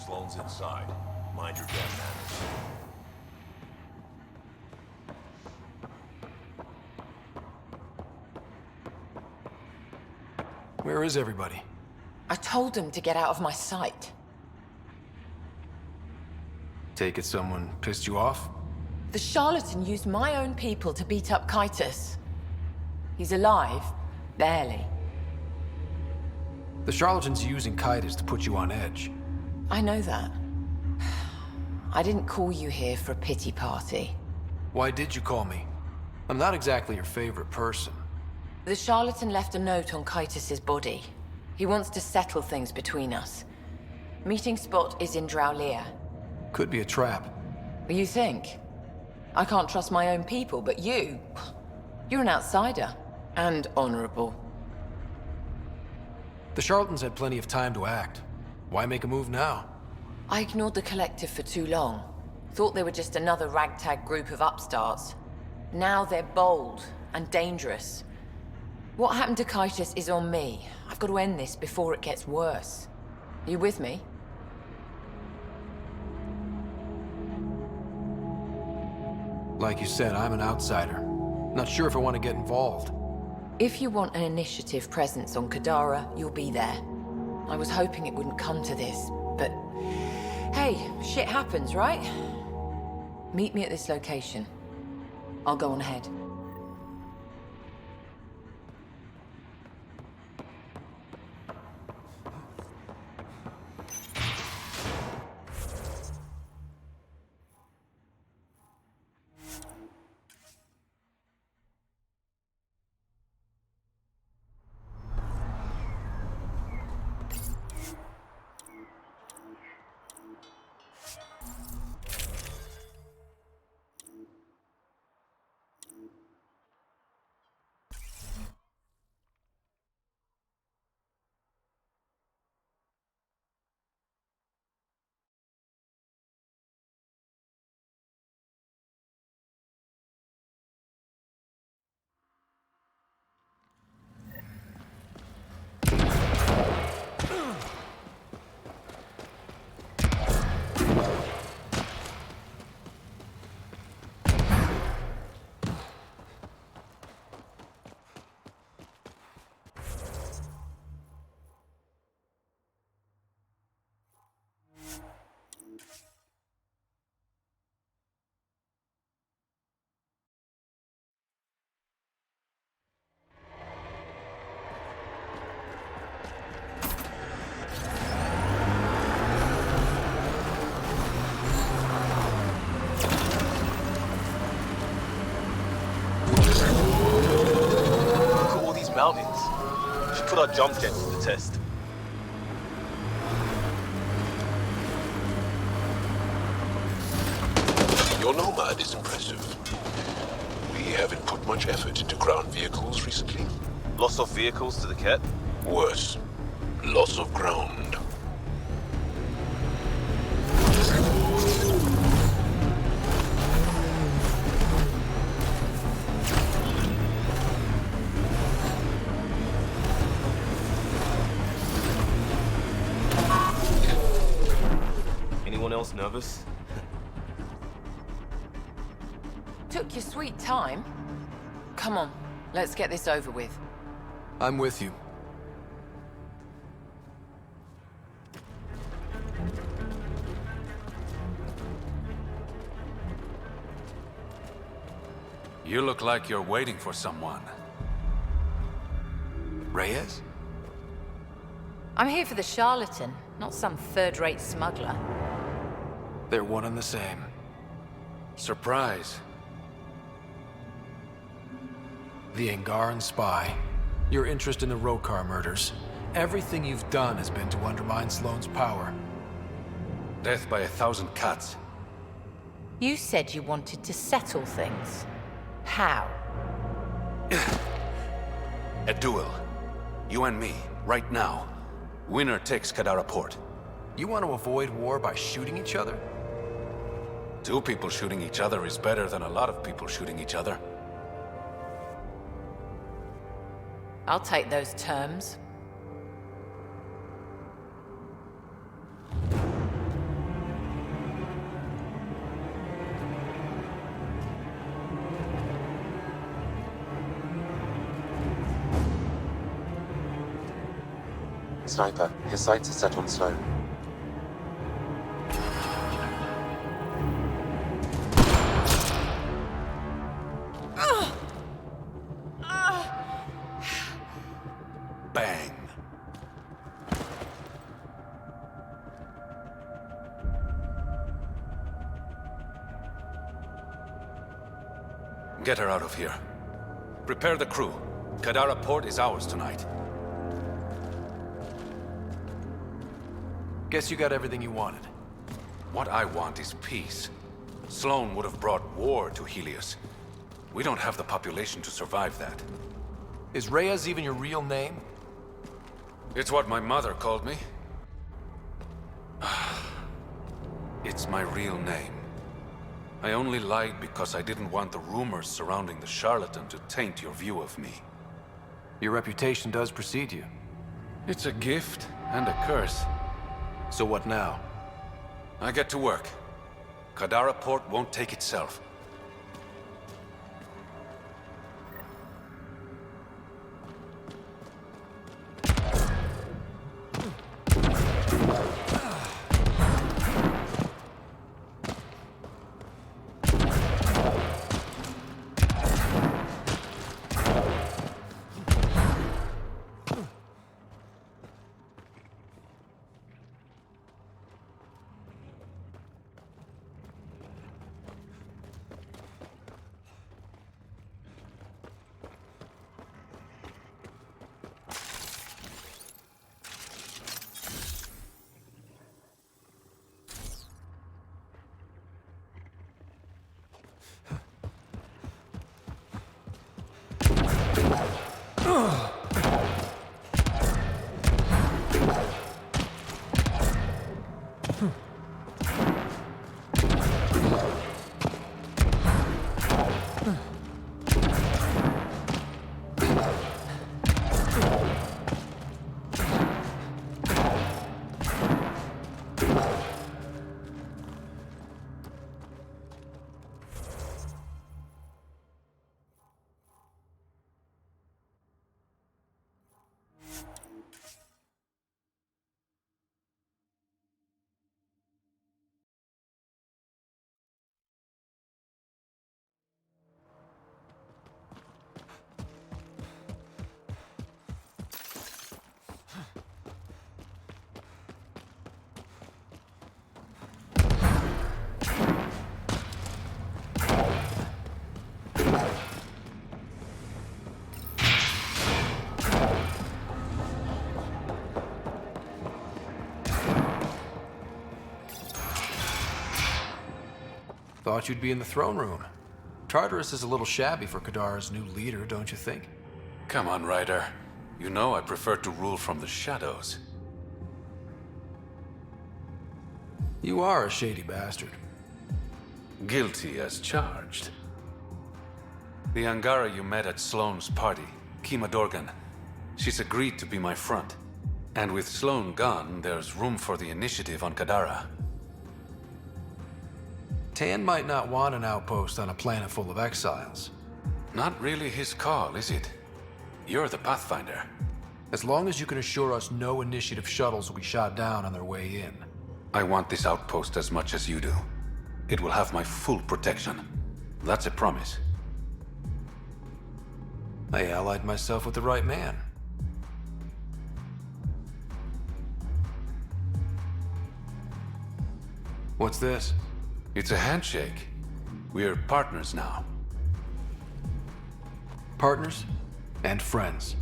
Sloane's inside. Mind your damn manners. Where is everybody? I told them to get out of my sight. Take it someone pissed you off? The charlatan used my own people to beat up Kytus. He's alive, barely. The charlatan's using Kytus to put you on edge. I know that. I didn't call you here for a pity party. Why did you call me? I'm not exactly your favorite person. The charlatan left a note on Kytus's body. He wants to settle things between us. Meeting spot is in Drowlear. Could be a trap. You think? I can't trust my own people, but you... You're an outsider. And honorable. The charlatans had plenty of time to act. Why make a move now? I ignored the collective for too long. Thought they were just another ragtag group of upstarts. Now they're bold and dangerous. What happened to Kytus is on me. I've got to end this before it gets worse. Are you with me? Like you said, I'm an outsider. Not sure if I want to get involved. If you want an initiative presence on Kadara, you'll be there. I was hoping it wouldn't come to this, but... Hey, shit happens, right? Meet me at this location. I'll go on ahead. Mountains. Should put our jump jets to the test. Your Nomad is impressive. We haven't put much effort into ground vehicles recently. Loss of vehicles to the Kett? Worse, loss of ground. Anyone else nervous? Took your sweet time. Come on, let's get this over with. I'm with you. You look like you're waiting for someone. Reyes? I'm here for the charlatan, not some third-rate smuggler. They're one and the same. Surprise. The Angaran spy. Your interest in the Rokar murders. Everything you've done has been to undermine Sloane's power. Death by 1,000 cuts. You said you wanted to settle things. How? A duel. You and me, right now. Winner takes Kadara Port. You want to avoid war by shooting each other? 2 people shooting each other is better than a lot of people shooting each other. I'll take those terms. sniper. His sights are set on Sloan. Bang. Get her out of here. Prepare the crew. Kadara Port is ours tonight. Guess you got everything you wanted. What I want is peace. Sloan would have brought war to Helios. We don't have the population to survive that. Is Reyes even your real name? It's what my mother called me. It's my real name. I only lied because I didn't want the rumors surrounding the charlatan to taint your view of me. Your reputation does precede you. It's a gift and a curse. So what now? I get to work. Kadara Port won't take itself. Thought you'd be in the throne room. Tartarus is a little shabby for Kadara's new leader, don't you think? Come on, Ryder. You know I prefer to rule from the shadows. You are a shady bastard. Guilty as charged. The Angara you met at Sloane's party, Kima Dorgan, she's agreed to be my front. And with Sloane gone, there's room for the initiative on Kadara. Tan might not want an outpost on a planet full of exiles. Not really his call, is it? You're the Pathfinder. As long as you can assure us no initiative shuttles will be shot down on their way in. I want this outpost as much as you do. It will have my full protection. That's a promise. I allied myself with the right man. What's this? It's a handshake. We're partners now. Partners and friends.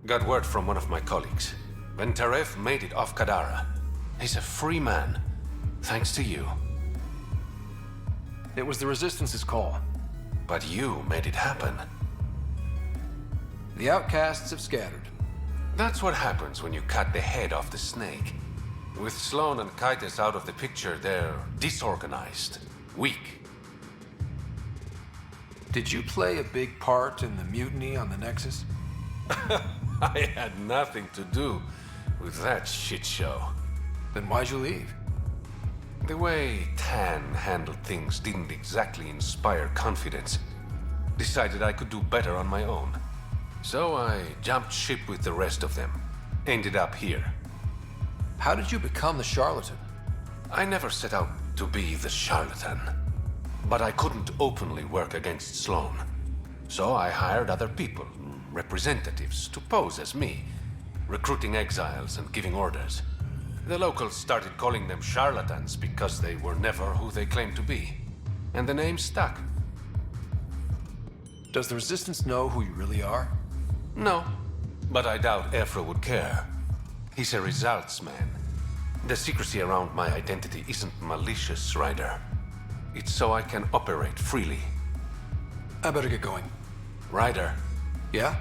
Got word from one of my colleagues. Ventaref made it off Kadara. He's a free man. Thanks to you. It was the Resistance's call. But you made it happen. The outcasts have scattered. That's what happens when you cut the head off the snake. With Sloane and Kaitis out of the picture, they're disorganized, weak. Did you play a big part in the mutiny on the Nexus? I had nothing to do with that shit show. Then why'd you leave? The way Tan handled things didn't exactly inspire confidence. Decided I could do better on my own. So I jumped ship with the rest of them. Ended up here. How did you become the charlatan? I never set out to be the charlatan. But I couldn't openly work against Sloan. So I hired other people, representatives, to pose as me, recruiting exiles and giving orders. The locals started calling them charlatans because they were never who they claimed to be. And the name stuck. Does the Resistance know who you really are? No, but I doubt Ephra would care. He's a results man. The secrecy around my identity isn't malicious, Ryder. It's so I can operate freely. I better get going. Ryder, Yeah?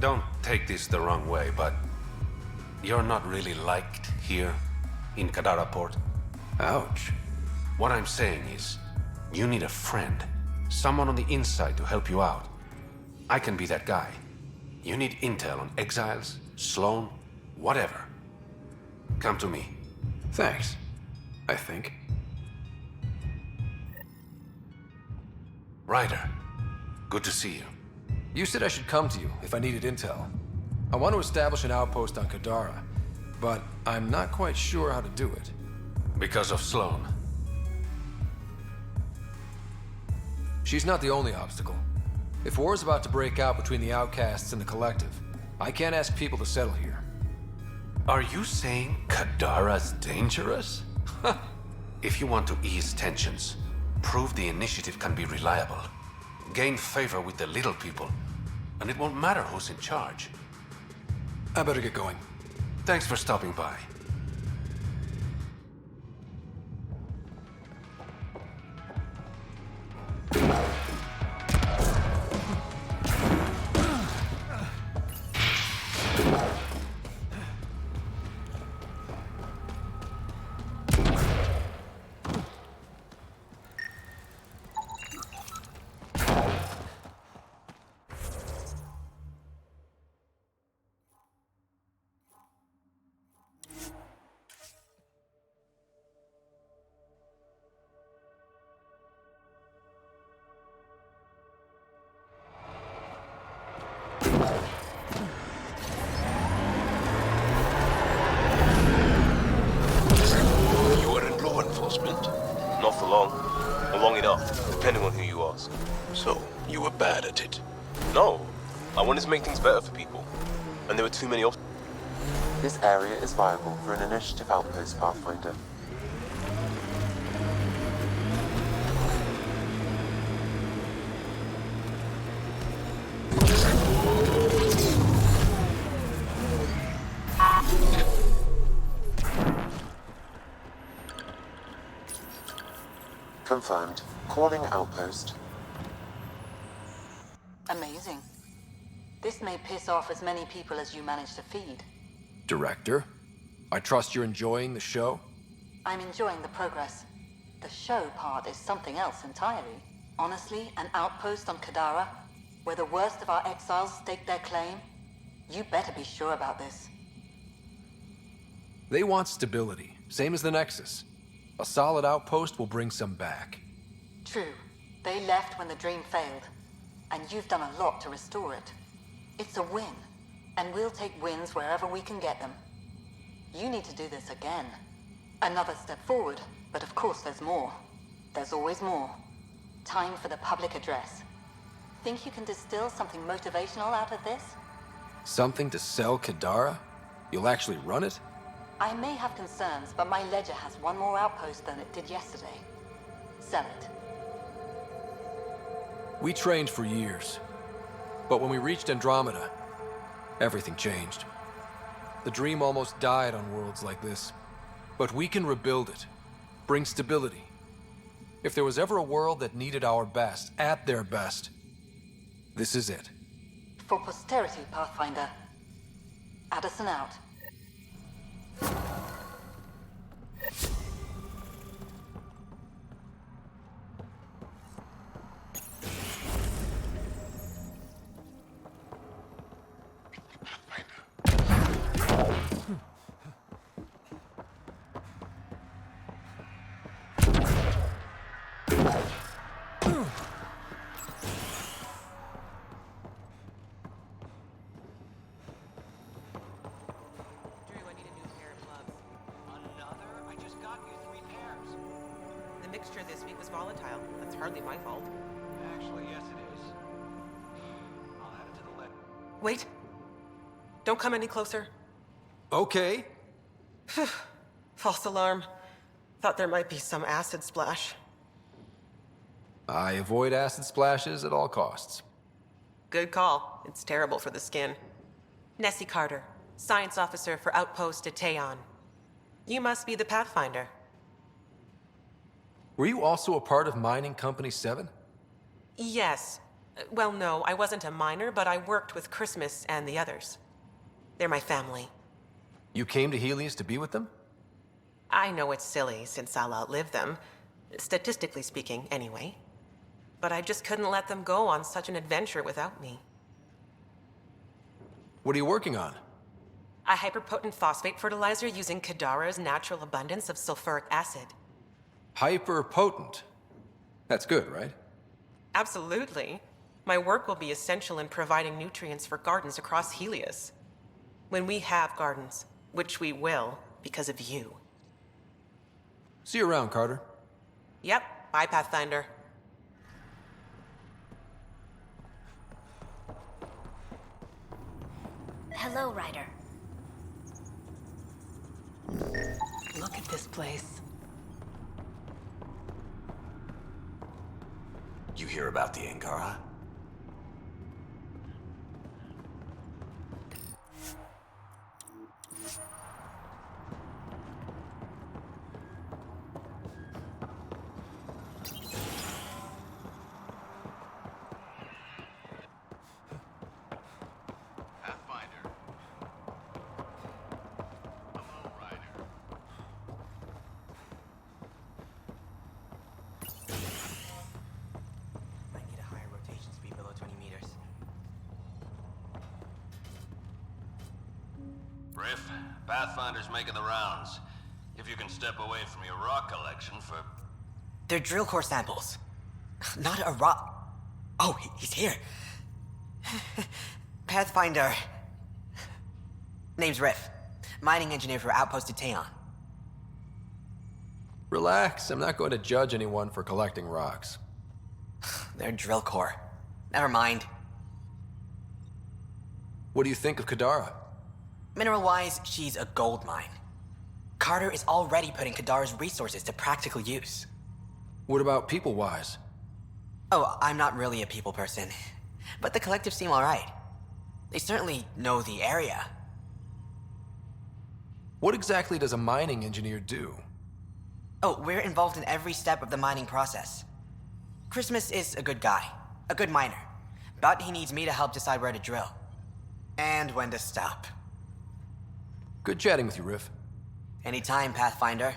don't take this the wrong way, but you're not really liked here in Kadara Port. Ouch. What I'm saying is, you need a friend. Someone on the inside to help you out. I can be that guy. You need intel on exiles, Sloan, whatever. Come to me. Thanks. I think. Ryder, good to see you. You said I should come to you if I needed intel. I want to establish an outpost on Kadara, but I'm not quite sure how to do it. Because of Sloan. She's not the only obstacle. If war's about to break out between the outcasts and the collective, I can't ask people to settle here. Are you saying Kadara's dangerous? If you want to ease tensions, prove the initiative can be reliable. Gain favor with the little people, and it won't matter who's in charge. I better get going. Thanks for stopping by. You were in law enforcement? Not for long. Or long enough, depending on who you ask. So, you were bad at it. No, I wanted to make things better for people. And there were too many obstacles. This area is viable for an initiative outpost, Pathfinder. Confirmed. Calling outpost. Amazing. This may piss off as many people as you manage to feed. Director, I trust you're enjoying the show? I'm enjoying the progress. The show part is something else entirely. Honestly, an outpost on Kadara, where the worst of our exiles stake their claim, you better be sure about this. They want stability, same as the Nexus. A solid outpost will bring some back. True. They left when the dream failed, and you've done a lot to restore it. It's a win, and we'll take wins wherever we can get them. You need to do this again. Another step forward, but of course there's more. There's always more. Time for the public address. Think you can distill something motivational out of this? Something to sell Kadara? You'll actually run it? I may have concerns, but my ledger has one more outpost than it did yesterday. Sell it. We trained for years. But when we reached Andromeda, everything changed. The dream almost died on worlds like this. But we can rebuild it. Bring stability. If there was ever a world that needed our best, at their best, this is it. For posterity, Pathfinder. Addison out. volatile. That's hardly my fault. Actually, yes, it is. I'll have it to the left. Wait. Don't come any closer. Okay. False alarm. Thought there might be some acid splash. I avoid acid splashes at all costs. Good call. It's terrible for the skin. Nessie Carter, Science Officer for Outpost Teon. You must be the Pathfinder. Were you also a part of Mining Company 7? Yes. Well, no, I wasn't a miner, but I worked with Christmas and the others. They're my family. You came to Helios to be with them? I know it's silly, since I'll outlive them. Statistically speaking, anyway. But I just couldn't let them go on such an adventure without me. What are you working on? A hyperpotent phosphate fertilizer using Kadara's natural abundance of sulfuric acid. Hyper-potent. That's good, right? Absolutely. My work will be essential in providing nutrients for gardens across Helios. When we have gardens, which we will, because of you. See you around, Carter. Yep, bye, Pathfinder. Hello, Ryder. Look at this place. You hear about the Angara? Pathfinder. Hello, Ryder. Might need a higher rotation speed below 20 meters. Riff, Pathfinder's making the rounds. If you can step away from your rock collection for... They're drill core samples. Not a rock. Oh, he's here. Pathfinder. Name's Riff. Mining engineer for Outpost Teon. Relax, I'm not going to judge anyone for collecting rocks. They're drill core. Never mind. What do you think of Kadara? Mineral-wise, she's a gold mine. Carter is already putting Kadara's resources to practical use. What about people-wise? Oh, I'm not really a people person. But the collective seem alright. They certainly know the area. What exactly does a mining engineer do? Oh, we're involved in every step of the mining process. Christmas is a good guy, a good miner. But he needs me to help decide where to drill. And when to stop. Good chatting with you, Riff. Anytime, Pathfinder.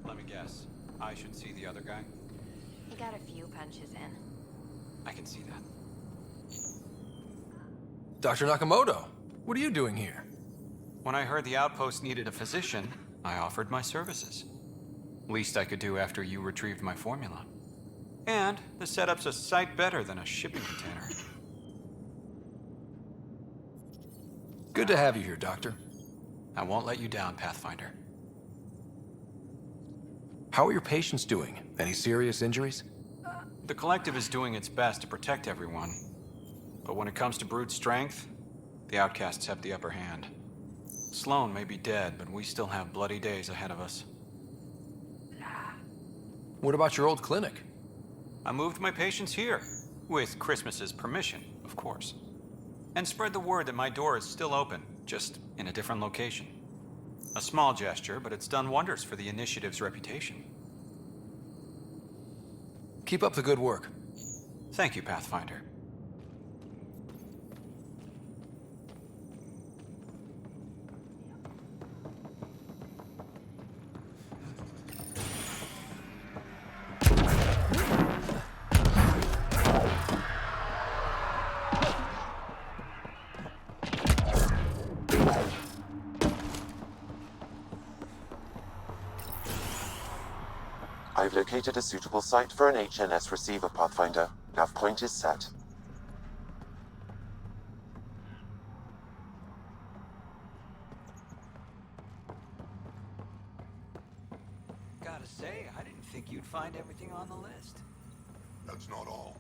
Let me guess. I should see the other guy? He got a few punches in. I can see that. Dr. Nakamoto, what are you doing here? When I heard the outpost needed a physician, I offered my services. Least I could do after you retrieved my formula. And the setup's a sight better than a shipping container. Good to have you here, Doctor. I won't let you down, Pathfinder. How are your patients doing? Any serious injuries? The Collective is doing its best to protect everyone. But when it comes to brute strength, the outcasts have the upper hand. Sloan may be dead, but we still have bloody days ahead of us. What about your old clinic? I moved my patients here, with Christmas's permission, of course. And spread the word that my door is still open, just in a different location. A small gesture, but it's done wonders for the Initiative's reputation. Keep up the good work. Thank you, Pathfinder. I've located a suitable site for an HNS receiver, Pathfinder. Nav point is set. Gotta say, I didn't think you'd find everything on the list. That's not all.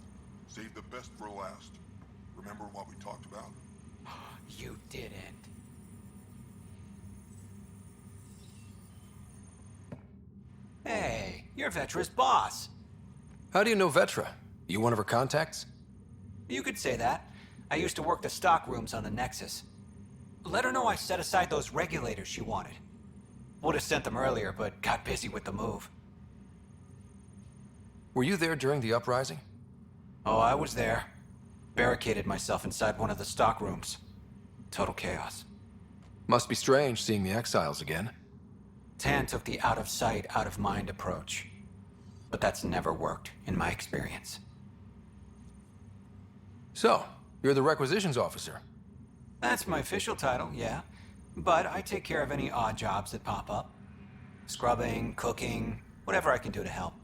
Save the best for last. Remember what we talked about? You didn't. Hey, you're Vetra's boss. How do you know Vetra? You one of her contacts? You could say that. I used to work the stock rooms on the Nexus. Let her know I set aside those regulators she wanted. Would have sent them earlier, but got busy with the move. Were you there during the uprising? Oh, I was there. Barricaded myself inside one of the stock rooms. Total chaos. Must be strange seeing the exiles again. Tan took the out-of-sight, out-of-mind approach. But that's never worked, in my experience. So, you're the requisitions officer? That's my official title, yeah. But I take care of any odd jobs that pop up. Scrubbing, cooking, whatever I can do to help.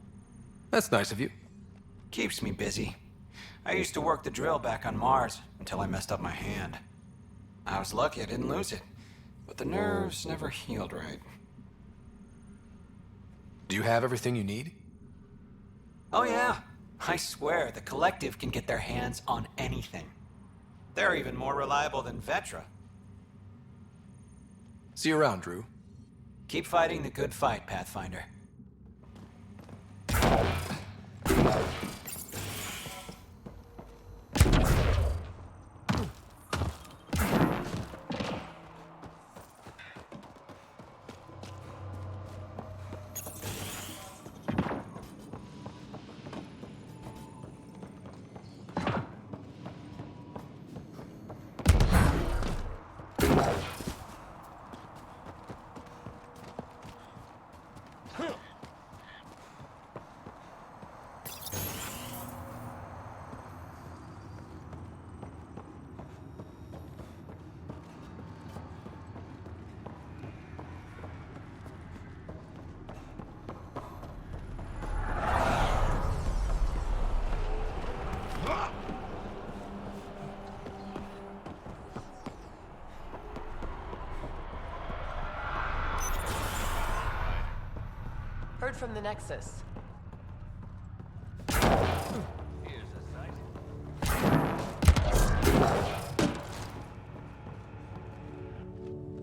That's nice of you. Keeps me busy. I used to work the drill back on Mars until I messed up my hand. I was lucky I didn't lose it, but the nerves never healed right. Do you have everything you need? Oh yeah. I swear, the Collective can get their hands on anything. They're even more reliable than Vetra. See you around, Drew. Keep fighting the good fight, Pathfinder. Heard from the Nexus.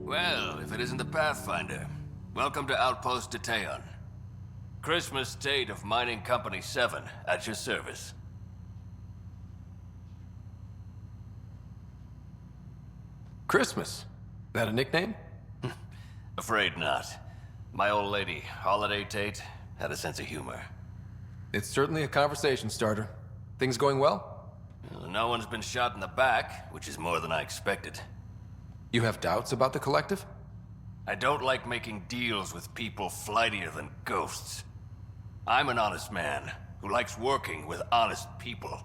Well, if it isn't the Pathfinder, welcome to Outpost Detaeon. Christmas State of Mining Company 7, at your service. Christmas. That a nickname? Afraid not. My old lady, Holiday Tate, had a sense of humor. It's certainly a conversation starter. Things going well? No one's been shot in the back, which is more than I expected. You have doubts about the Collective? I don't like making deals with people flightier than ghosts. I'm an honest man who likes working with honest people.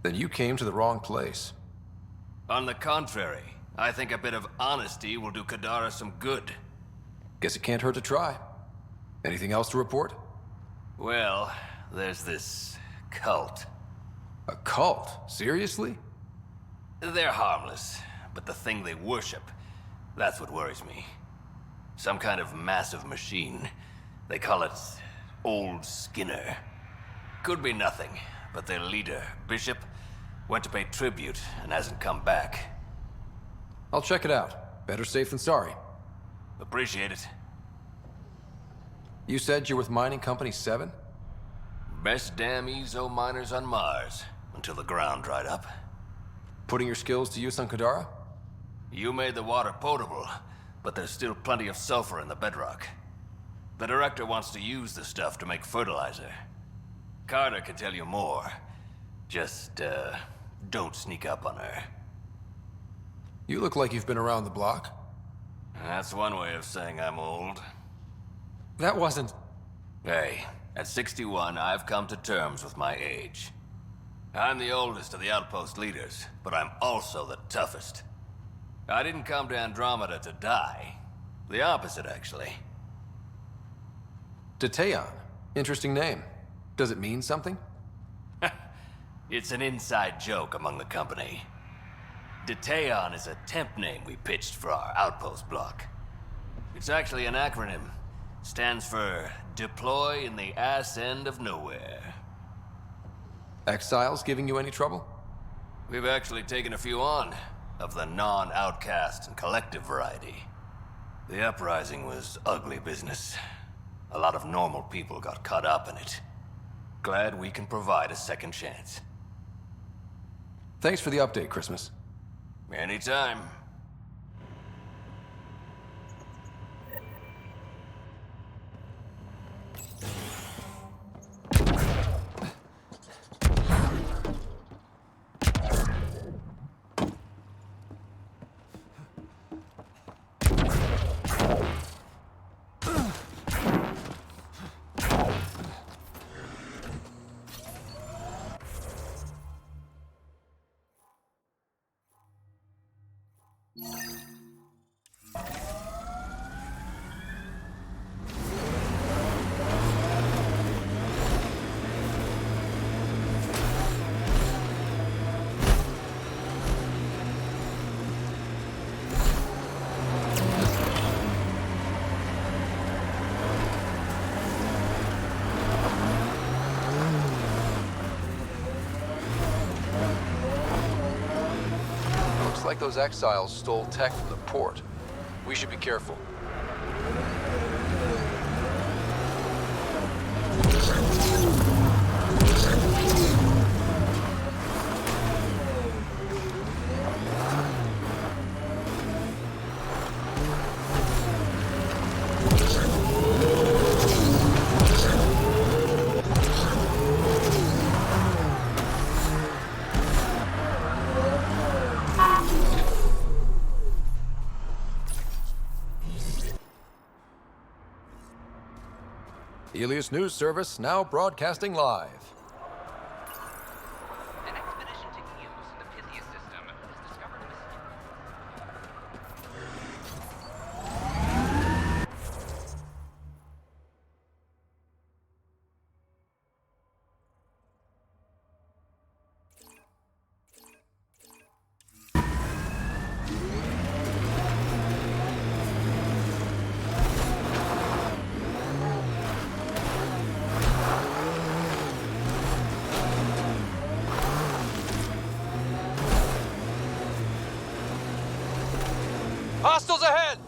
Then you came to the wrong place. On the contrary, I think a bit of honesty will do Kadara some good. Guess it can't hurt to try. Anything else to report? Well, there's this cult. A cult? Seriously? They're harmless, but the thing they worship, that's what worries me. Some kind of massive machine. They call it Old Skinner. Could be nothing, but their leader, Bishop, went to pay tribute and hasn't come back. I'll check it out. Better safe than sorry. Appreciate it. You said you're with Mining Company 7? Best damn ezo miners on Mars, until the ground dried up. Putting your skills to use on Kadara? You made the water potable, but there's still plenty of sulfur in the bedrock. The director wants to use the stuff to make fertilizer. Carter can tell you more. Just, don't sneak up on her. You look like you've been around the block. That's one way of saying I'm old. That wasn't... Hey, at 61, I've come to terms with my age. I'm the oldest of the outpost leaders, but I'm also the toughest. I didn't come to Andromeda to die. The opposite, actually. Detaeon. Interesting name. Does it mean something? It's an inside joke among the company. Detaeon is a temp name we pitched for our outpost block. It's actually an acronym. Stands for Deploy in the Ass End of Nowhere. Exiles giving you any trouble? We've actually taken a few on, of the non-outcast and collective variety. The uprising was ugly business. A lot of normal people got caught up in it. Glad we can provide a second chance. Thanks for the update, Christmas. Anytime. Looks like those exiles stole tech from the port. We should be careful. Helios News Service now broadcasting live. An expedition to Helios in the Pythia system has discovered a Hostiles ahead!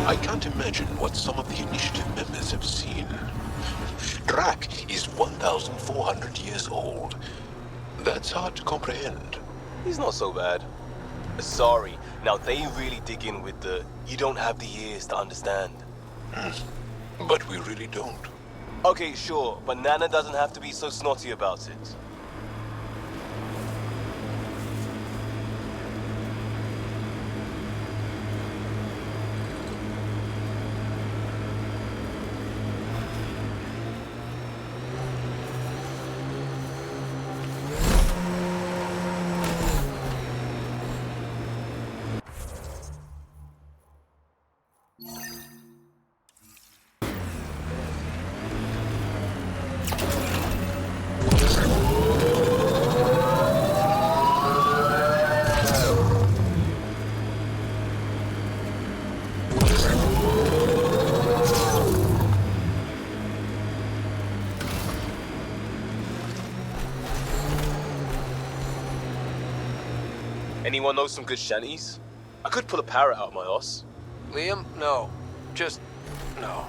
I can't imagine what some of the Initiative members have seen. Drac is 1,400 years old. That's hard to comprehend. He's not so bad. Sorry, now they really dig in with the you don't have the ears to understand. But we really don't. Okay, sure, but Nana doesn't have to be so snotty about it. Anyone know some good shanties? I could pull a parrot out of my ass. Liam, no. Just no.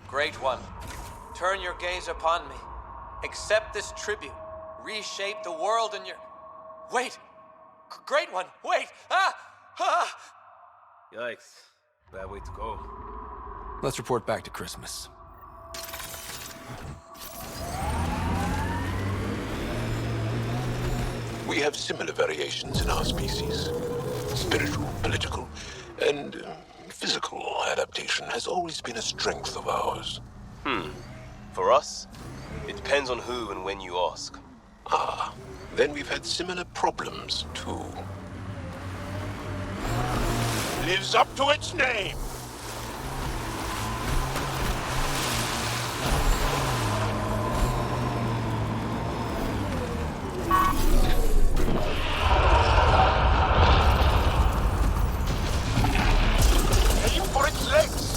Great One, turn your gaze upon me. Accept this tribute. Reshape the world in your... Wait! Great One, wait! Ah! Ah! Yikes. Bad way to go. Let's report back to Christmas. We have similar variations in our species. Spiritual, political, and physical adaptation has always been a strength of ours. For us, it depends on who and when you ask. Ah, then we've had similar problems, too. Lives up to its name! Aim for its legs!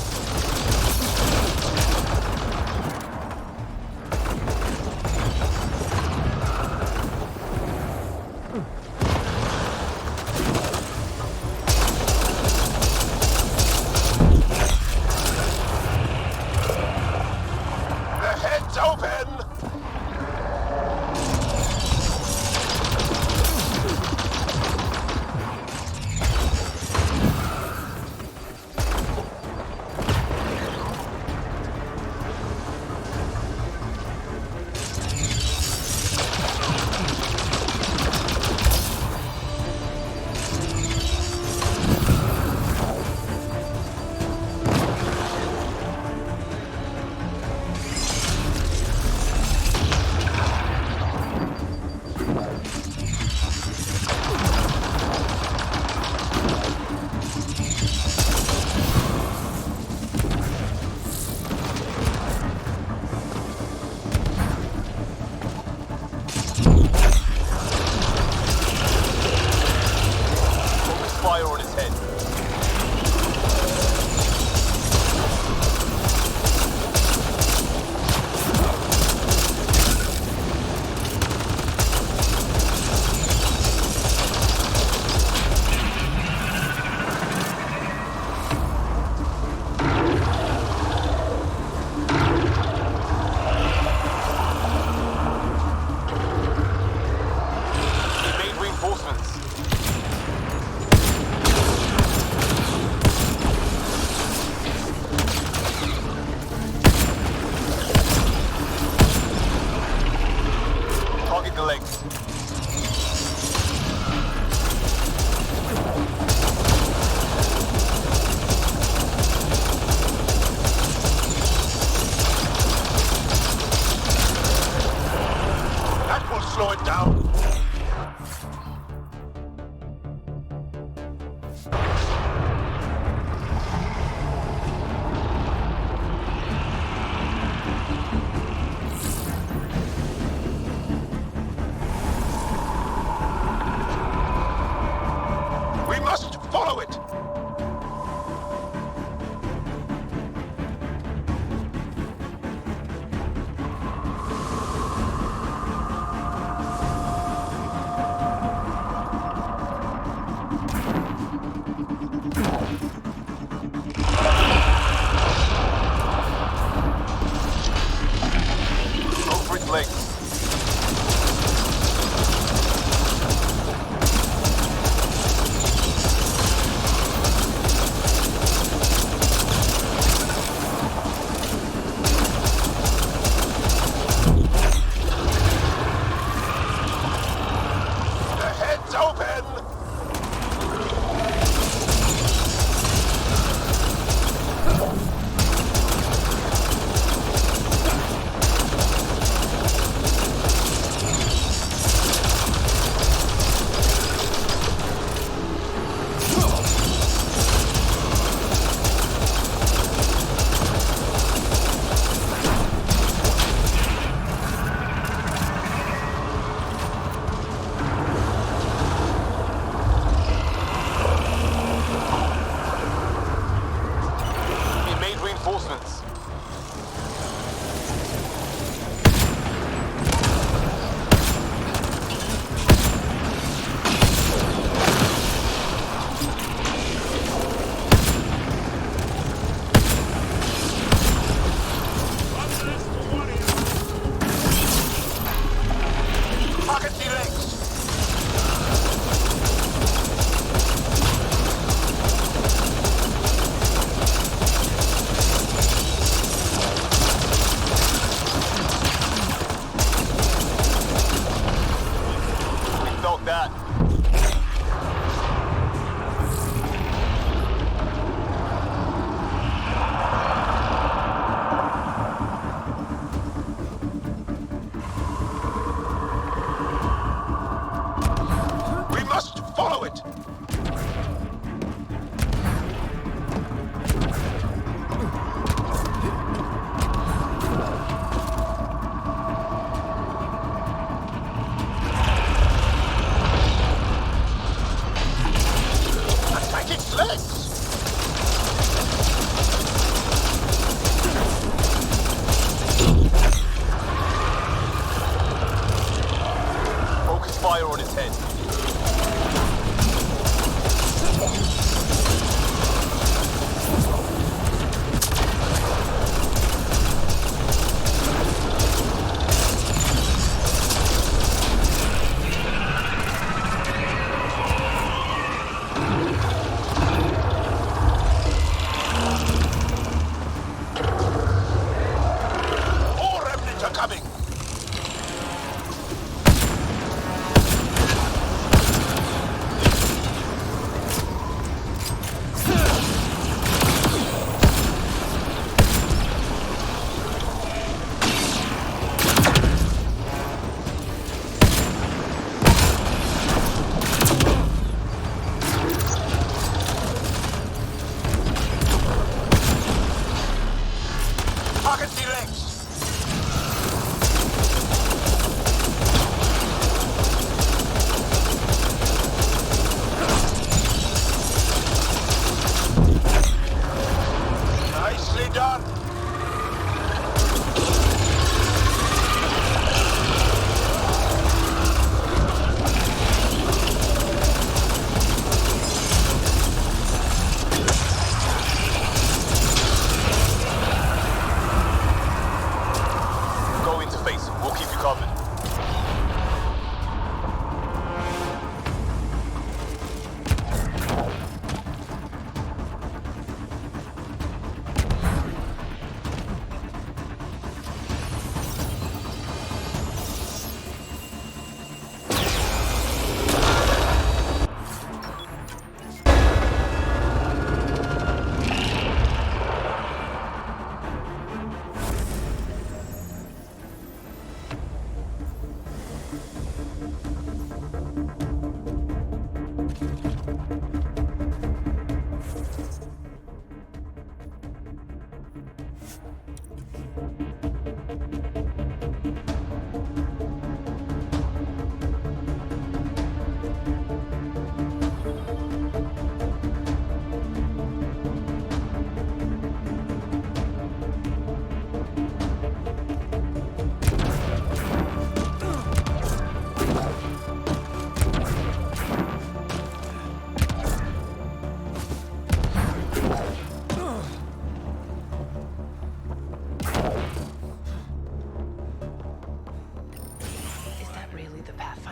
reinforcements.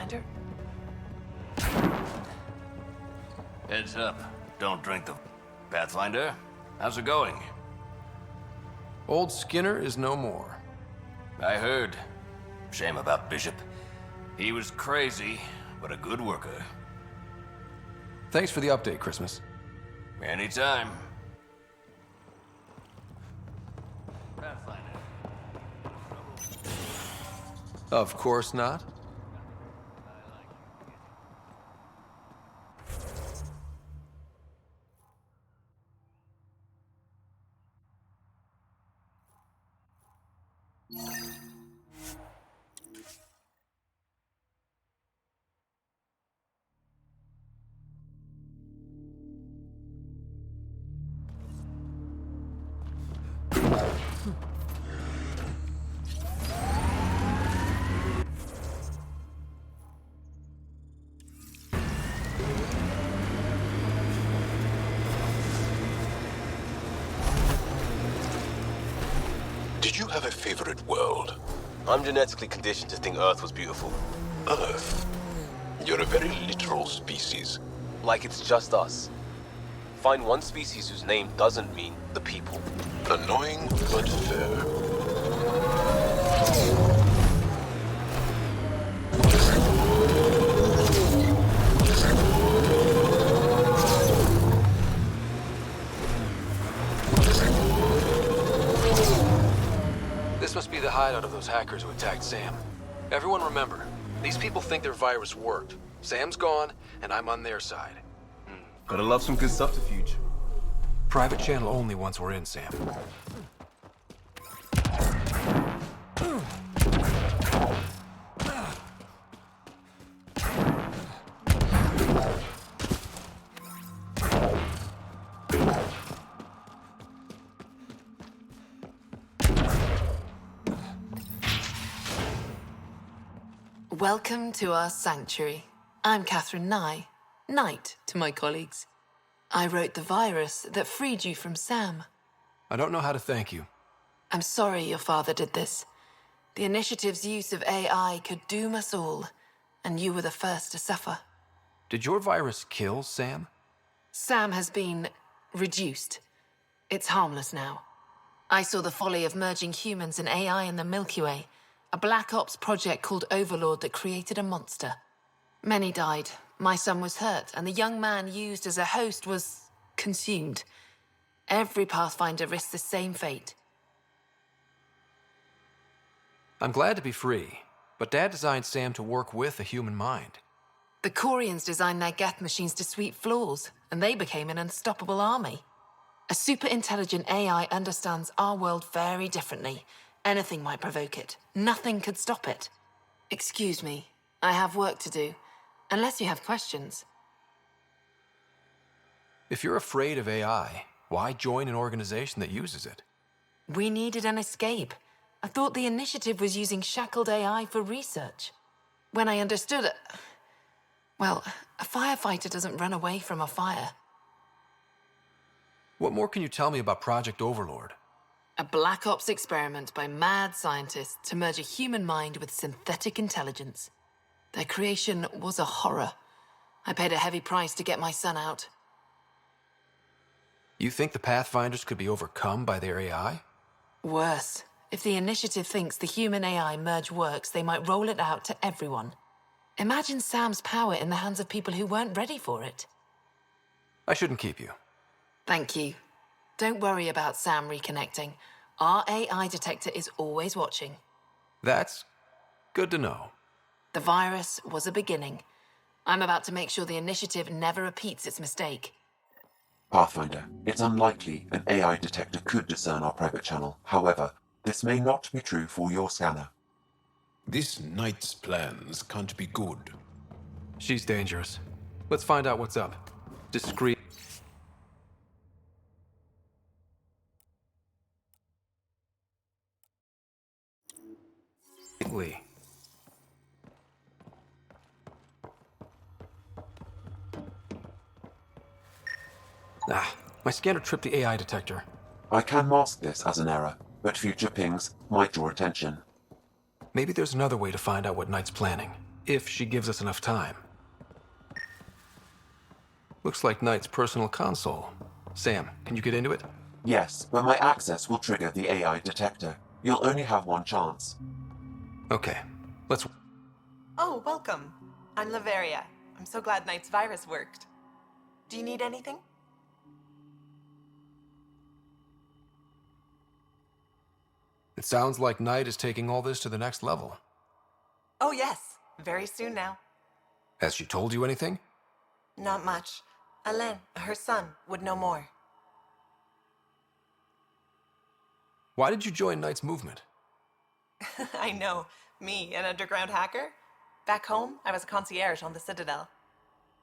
Pathfinder? Heads up. Don't drink the Pathfinder. How's it going? Old Skinner is no more. I heard. Shame about Bishop. He was crazy, but a good worker. Thanks for the update, Christmas. Anytime. Pathfinder. Of course not. Did you have a favorite world? I'm genetically conditioned to think Earth was beautiful. Earth? You're a very literal species. Like it's just us. Find one species whose name doesn't mean the people. Annoying, but fair. This must be the hideout of those hackers who attacked Sam. Everyone remember, these people think their virus worked. Sam's gone, and I'm on their side. Gotta love some good subterfuge. Private channel only once we're in, Sam. Welcome to our sanctuary. I'm Catherine Nye, Knight to my colleagues. I wrote the virus that freed you from Sam. I don't know how to thank you. I'm sorry your father did this. The Initiative's use of AI could doom us all, and you were the first to suffer. Did your virus kill Sam? Sam has been reduced. It's harmless now. I saw the folly of merging humans and AI in the Milky Way, a Black Ops project called Overlord that created a monster. Many died. My son was hurt, and the young man used as a host was consumed. Every Pathfinder risks the same fate. I'm glad to be free, but Dad designed Sam to work with a human mind. The Corians designed their Geth machines to sweep floors, and they became an unstoppable army. A super-intelligent AI understands our world very differently. Anything might provoke it. Nothing could stop it. Excuse me, I have work to do. Unless you have questions. If you're afraid of AI, why join an organization that uses it? We needed an escape. I thought the Initiative was using shackled AI for research. When I understood it... Well, a firefighter doesn't run away from a fire. What more can you tell me about Project Overlord? A Black Ops experiment by mad scientists to merge a human mind with synthetic intelligence. Their creation was a horror. I paid a heavy price to get my son out. You think the Pathfinders could be overcome by their AI? Worse. If the Initiative thinks the human-AI merge works, they might roll it out to everyone. Imagine Sam's power in the hands of people who weren't ready for it. I shouldn't keep you. Thank you. Don't worry about Sam reconnecting. Our AI detector is always watching. That's good to know. The virus was a beginning. I'm about to make sure the Initiative never repeats its mistake. Pathfinder, it's unlikely an AI detector could discern our private channel. However, this may not be true for your scanner. This Knight's plans can't be good. She's dangerous. Let's find out what's up. Discreet. Lee. My scanner tripped the AI detector. I can mask this as an error, but future pings might draw attention. Maybe there's another way to find out what Knight's planning, if she gives us enough time. Looks like Knight's personal console. Sam, can you get into it? Yes, but my access will trigger the AI detector. You'll only have one chance. Okay, let's... Oh, welcome. I'm Laveria. I'm so glad Knight's virus worked. Do you need anything? It sounds like Knight is taking all this to the next level. Oh, yes. Very soon now. Has she told you anything? Not much. Alain, her son, would know more. Why did you join Knight's movement? I know. Me, an underground hacker? Back home, I was a concierge on the Citadel.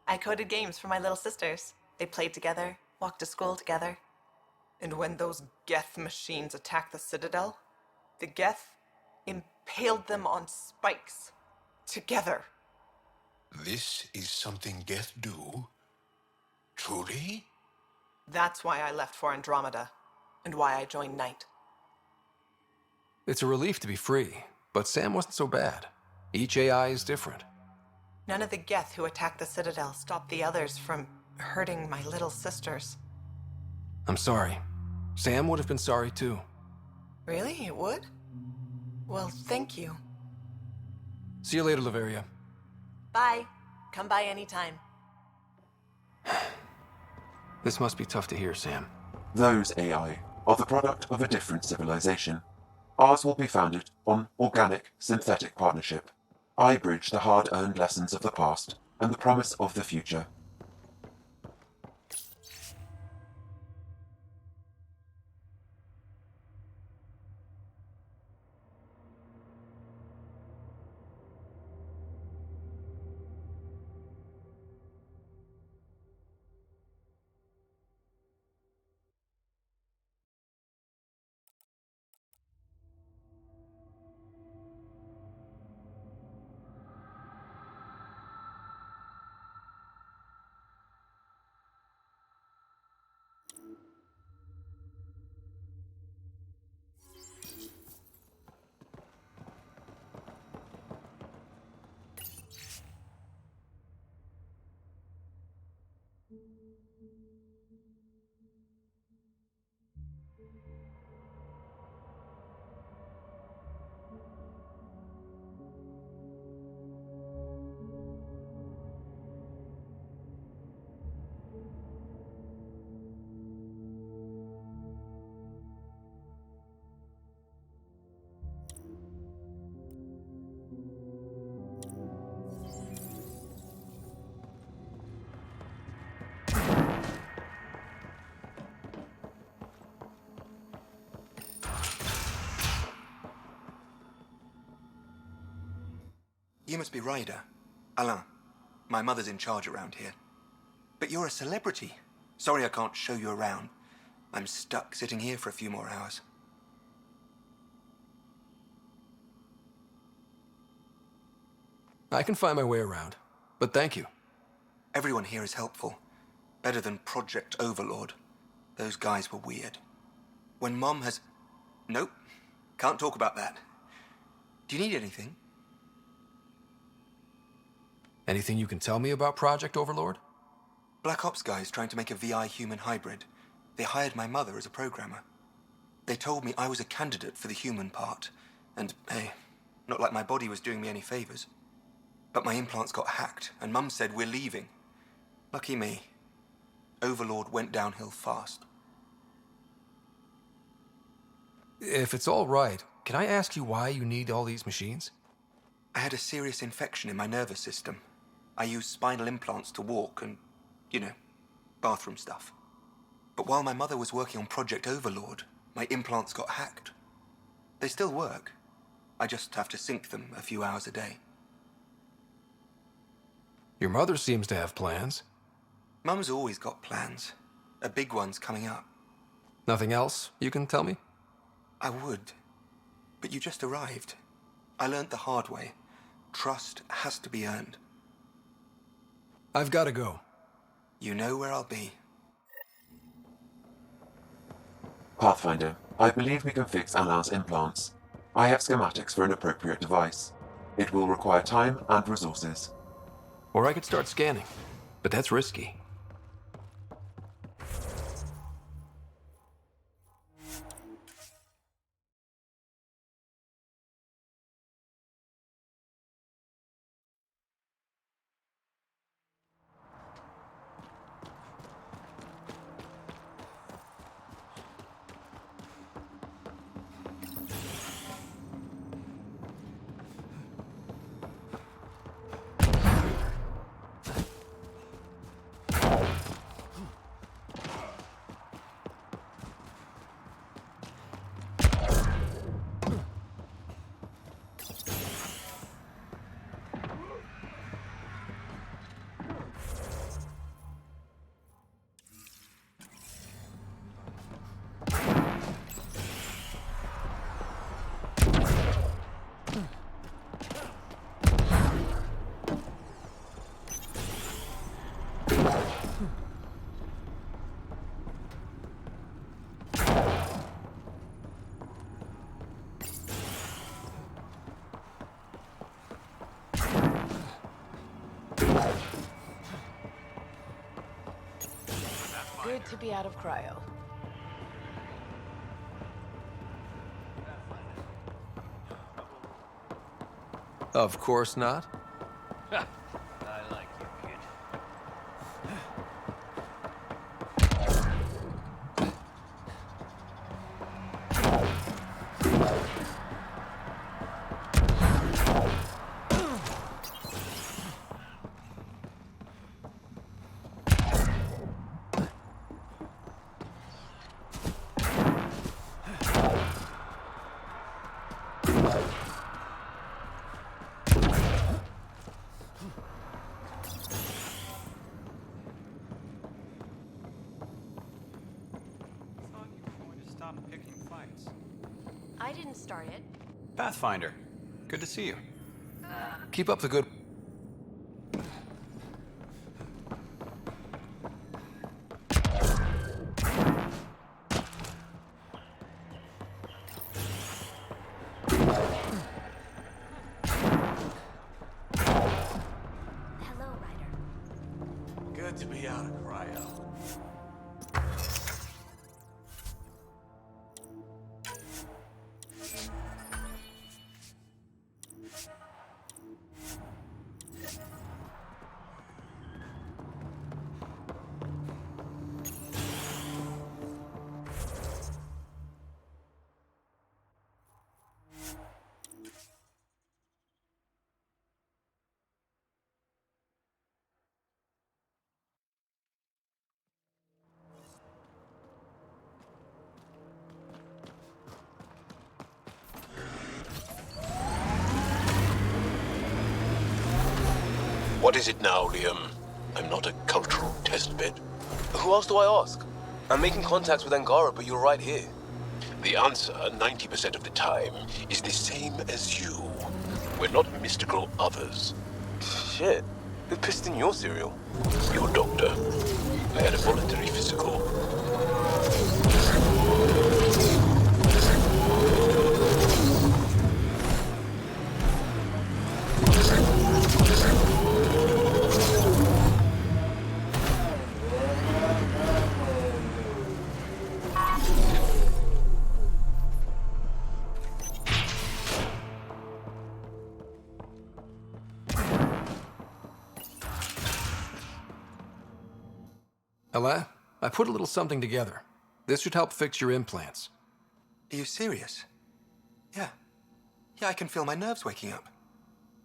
I coded games for my little sisters. They played together, walked to school together. And when those Geth machines attacked the Citadel, the Geth impaled them on spikes. Together. This is something Geth do? Truly? That's why I left for Andromeda, and why I joined Knight. It's a relief to be free, but Sam wasn't so bad. Each AI is different. None of the Geth who attacked the Citadel stopped the others from hurting my little sisters. I'm sorry. Sam would have been sorry too. Really? It would? Well, thank you. See you later, Laveria. Bye. Come by anytime. This must be tough to hear, Sam. Those AI are the product of a different civilization. Ours will be founded on organic, synthetic partnership. I bridge the hard-earned lessons of the past and the promise of the future. You must be Ryder. Alain. My mother's in charge around here. But you're a celebrity. Sorry I can't show you around. I'm stuck sitting here for a few more hours. I can find my way around, but thank you. Everyone here is helpful. Better than Project Overlord. Those guys were weird. When Mom has... Nope. Can't talk about that. Do you need anything? Anything you can tell me about Project Overlord? Black Ops guys trying to make a VI-human hybrid. They hired my mother as a programmer. They told me I was a candidate for the human part. And, hey, not like my body was doing me any favors. But my implants got hacked, and Mum said we're leaving. Lucky me. Overlord went downhill fast. If it's all right, can I ask you why you need all these machines? I had a serious infection in my nervous system. I used spinal implants to walk and, you know, bathroom stuff. But while my mother was working on Project Overlord, my implants got hacked. They still work. I just have to sync them a few hours a day. Your mother seems to have plans. Mum's always got plans. A big one's coming up. Nothing else you can tell me? I would. But you just arrived. I learned the hard way. Trust has to be earned. I've got to go. You know where I'll be. Pathfinder, I believe we can fix Alain's implants. I have schematics for an appropriate device. It will require time and resources. Or I could start scanning, but that's risky. Good to be out of cryo. Of course not. I like you, kid. Stop picking fights. I didn't start it. Pathfinder, good to see you. Keep up the good... Hello, Ryder. Good to be out of cryo. What is it now, Liam? I'm not a cultural testbed. Who else do I ask? I'm making contacts with Angara, but you're right here. The answer, 90% of the time, is the same as you. We're not mystical others. Shit. Who pissed in your cereal? Your doctor. I had a voluntary physical. Alain, I put a little something together. This should help fix your implants. Are you serious? Yeah. Yeah, I can feel my nerves waking up.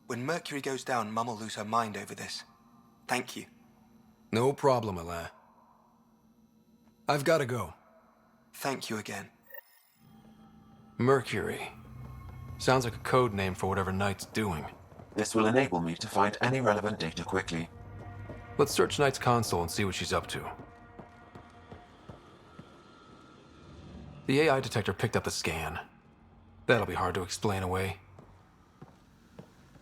When Mercury goes down, Mum will lose her mind over this. Thank you. No problem, Alain. I've got to go. Thank you again. Mercury. Sounds like a code name for whatever Knight's doing. This will enable me to find any relevant data quickly. Let's search Knight's console and see what she's up to. The AI detector picked up the scan. That'll be hard to explain away.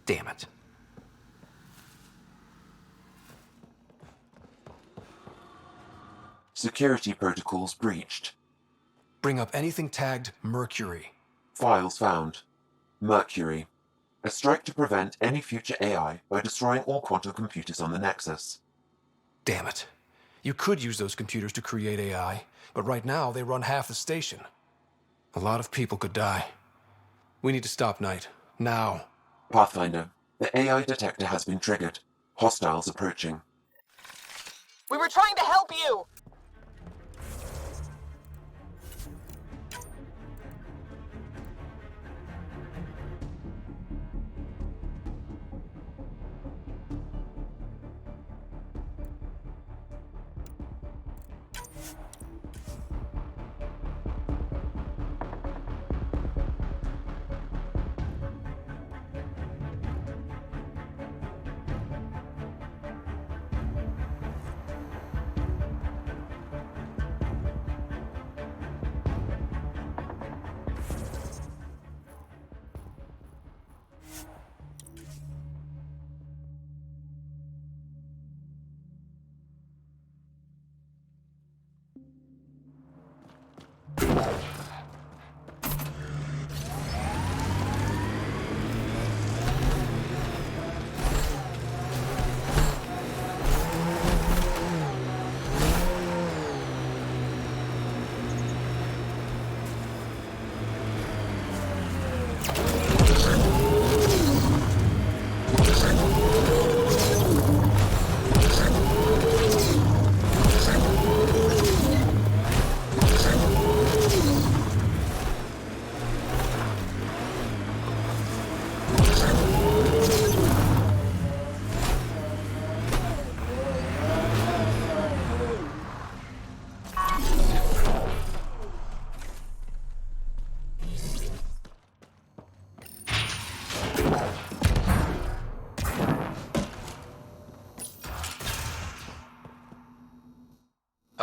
Damn it. Security protocols breached. Bring up anything tagged Mercury. Files found. Mercury. A strike to prevent any future AI by destroying all quantum computers on the Nexus. Damn it. You could use those computers to create AI, but right now they run half the station. A lot of people could die. We need to stop Knight. Now. Pathfinder, the AI detector has been triggered. Hostiles approaching. We were trying to help you!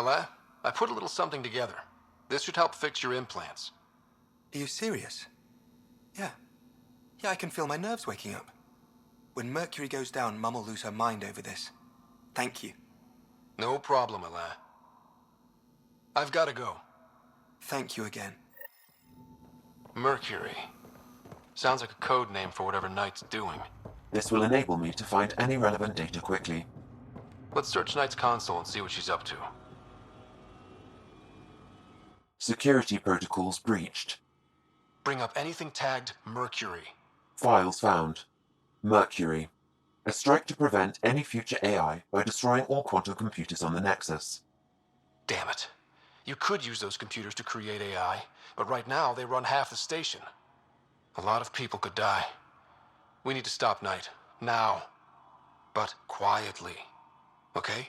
Alain, I put a little something together. This should help fix your implants. Are you serious? Yeah. Yeah, I can feel my nerves waking up. When Mercury goes down, Mum will lose her mind over this. Thank you. No problem, Alain. I've got to go. Thank you again. Mercury. Sounds like a code name for whatever Knight's doing. This will enable me to find any relevant data quickly. Let's search Knight's console and see what she's up to. Security protocols breached. Bring up anything tagged Mercury. Files found. Mercury. A strike to prevent any future AI by destroying all quantum computers on the Nexus. Damn it. You could use those computers to create AI, but right now they run half the station. A lot of people could die. We need to stop Knight. Now. But quietly. Okay?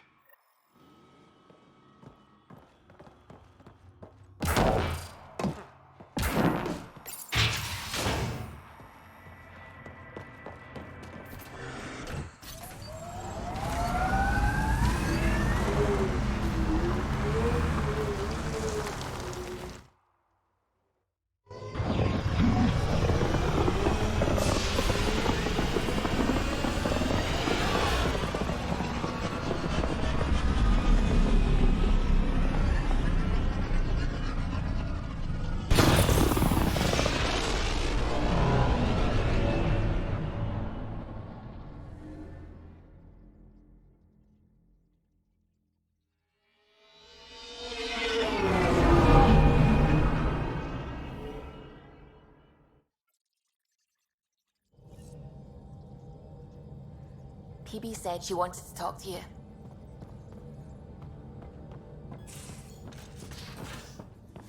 PB said she wanted to talk to you.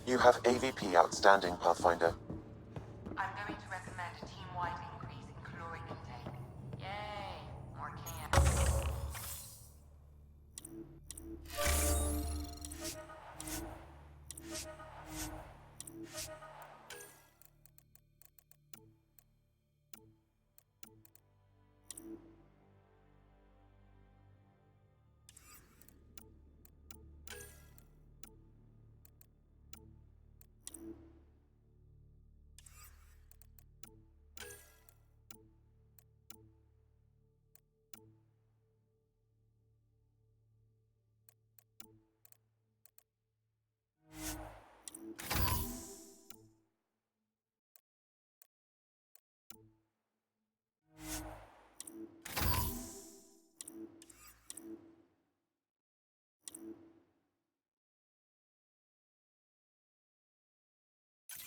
You have AVP outstanding, Pathfinder. I'm going to recommend a team-wide increase in caloric intake. Yay! More cans.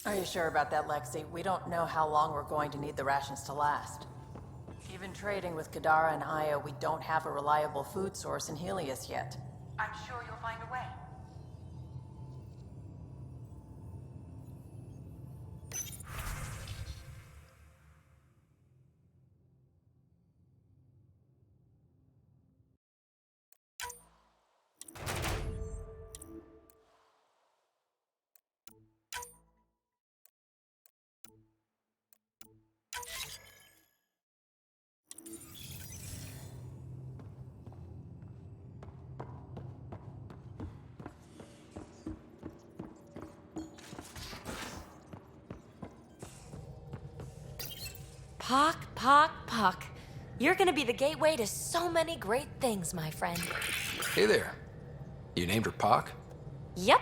Are you sure about that, Lexi? We don't know how long we're going to need the rations to last. Even trading with Kadara and Io, we don't have a reliable food source in Helios yet. I'm sure you'll find a way. Pock. You're gonna be the gateway to so many great things, my friend. Hey there. You named her Pac? Yep.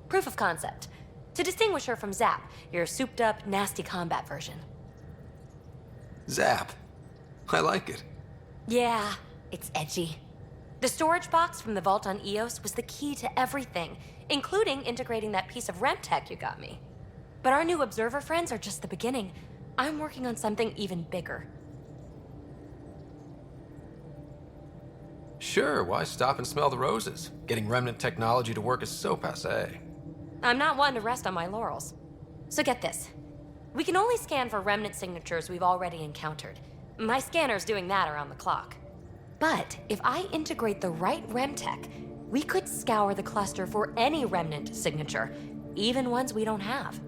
Proof of concept. To distinguish her from Zap, your souped-up, nasty combat version. Zap. I like it. Yeah, it's edgy. The storage box from the vault on Eos was the key to everything, including integrating that piece of REM tech you got me. But our new observer friends are just the beginning. I'm working on something even bigger. Sure, why stop and smell the roses? Getting Remnant technology to work is so passé. I'm not one to rest on my laurels. So get this. We can only scan for Remnant signatures we've already encountered. My scanner's doing that around the clock. But if I integrate the right REM tech, we could scour the cluster for any Remnant signature, even ones we don't have.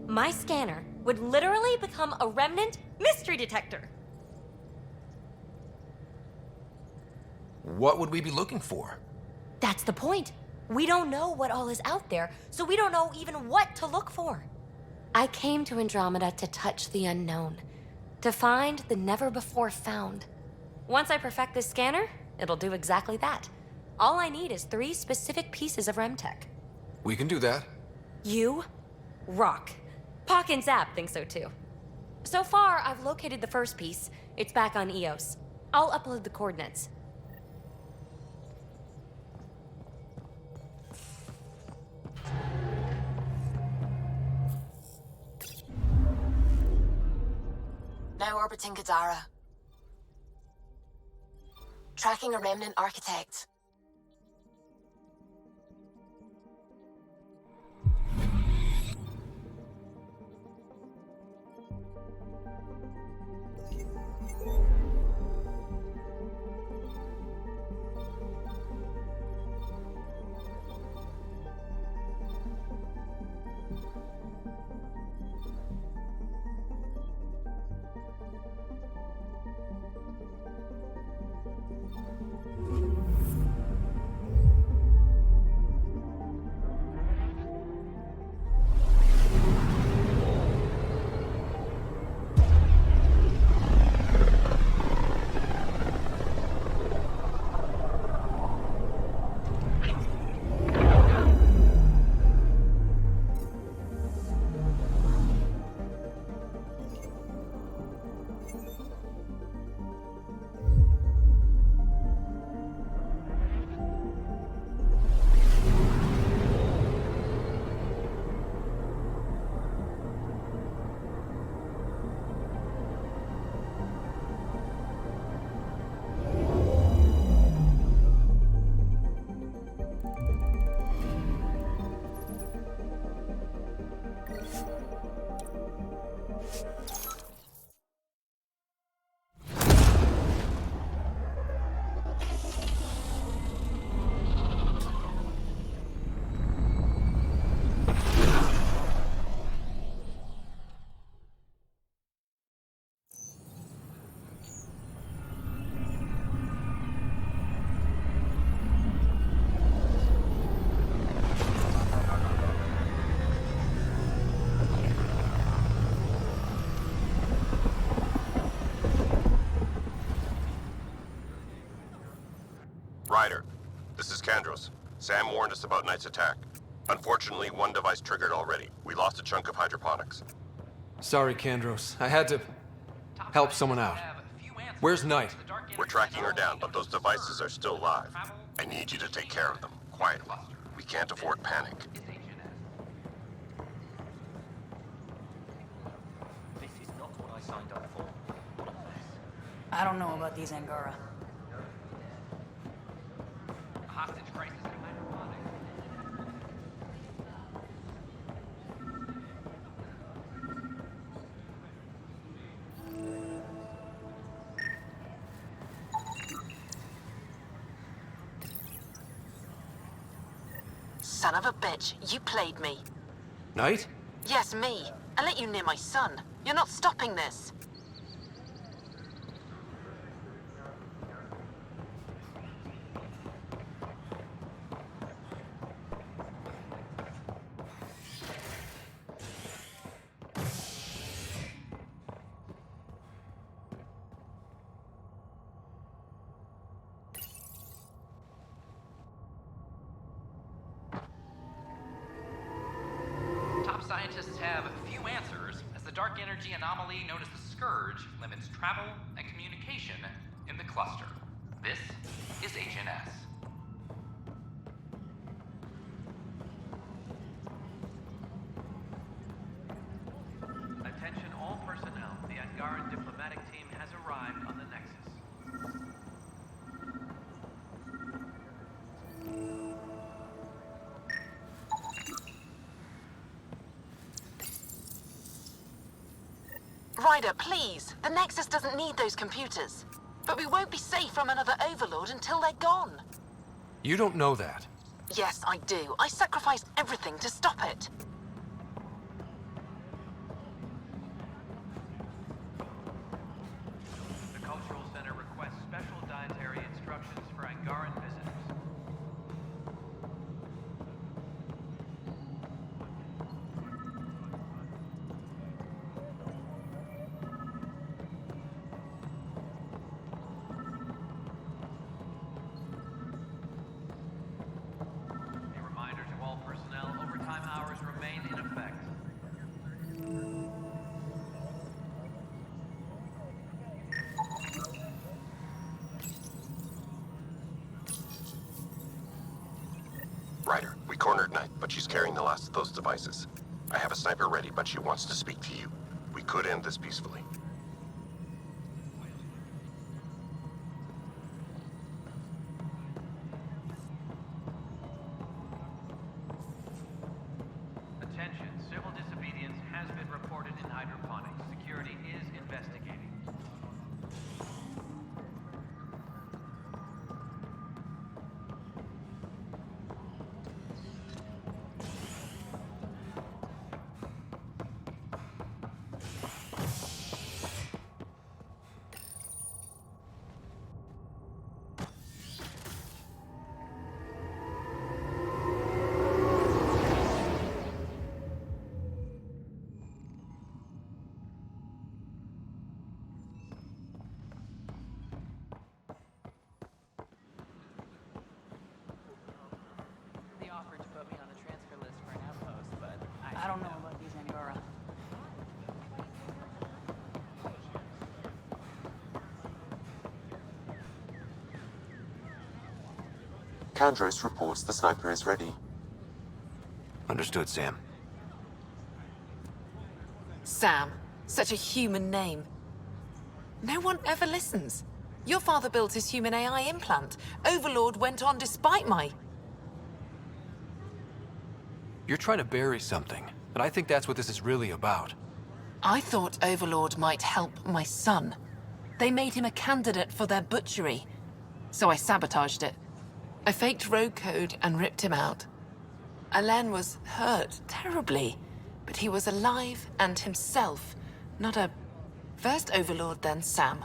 My scanner would literally become a Remnant mystery detector. What would we be looking for? That's the point. We don't know what all is out there, so we don't know even what to look for. I came to Andromeda to touch the unknown, to find the never-before-found. Once I perfect this scanner, it'll do exactly that. All I need is 3 specific pieces of Remtech. We can do that. You rock. Pock and Zap think so too. So far, I've located the first piece. It's back on EOS. I'll upload the coordinates. Now orbiting Gadara. Tracking a Remnant architect. Ryder, this is Kandros. Sam warned us about Knight's attack. Unfortunately, one device triggered already. We lost a chunk of hydroponics. Sorry, Kandros. I had to help someone out. Where's Knight? We're tracking her down, but those devices are still live. I need you to take care of them, quietly. We can't afford panic. This is not what I signed up for. I don't know about these Angara. Hostage crisis in hydroponics. Son of a bitch, you played me. Knight? Yes, me. I let you near my son. You're not stopping this. Scientists have few answers, as the dark energy anomaly known as the Scourge limits travel and communication in the cluster. This is HNS. Attention all personnel. The Angaran diplomatic team has arrived on the Nexus. Ryder, please. The Nexus doesn't need those computers. But we won't be safe from another Overlord until they're gone. You don't know that. Yes, I do. I sacrificed everything to stop it. The Cultural Center requests special dietary instructions for Angaran visitors. cornered Knight, but she's carrying the last of those devices. I have a sniper ready, but she wants to speak to you. We could end this peacefully. Attention, civil disobedience has been reported in hydroponics. Security is investigating. They offered to put me on the transfer list for an outpost, but I don't know about these Angora. Kandros reports the sniper is ready. Understood, Sam. Sam. Such a human name. No one ever listens. Your father built his human AI implant. Overlord went on despite my... You're trying to bury something, and I think that's what this is really about. I thought Overlord might help my son. They made him a candidate for their butchery. So I sabotaged it. I faked rogue code and ripped him out. Alain was hurt terribly, but he was alive and himself, not a... First Overlord, then Sam.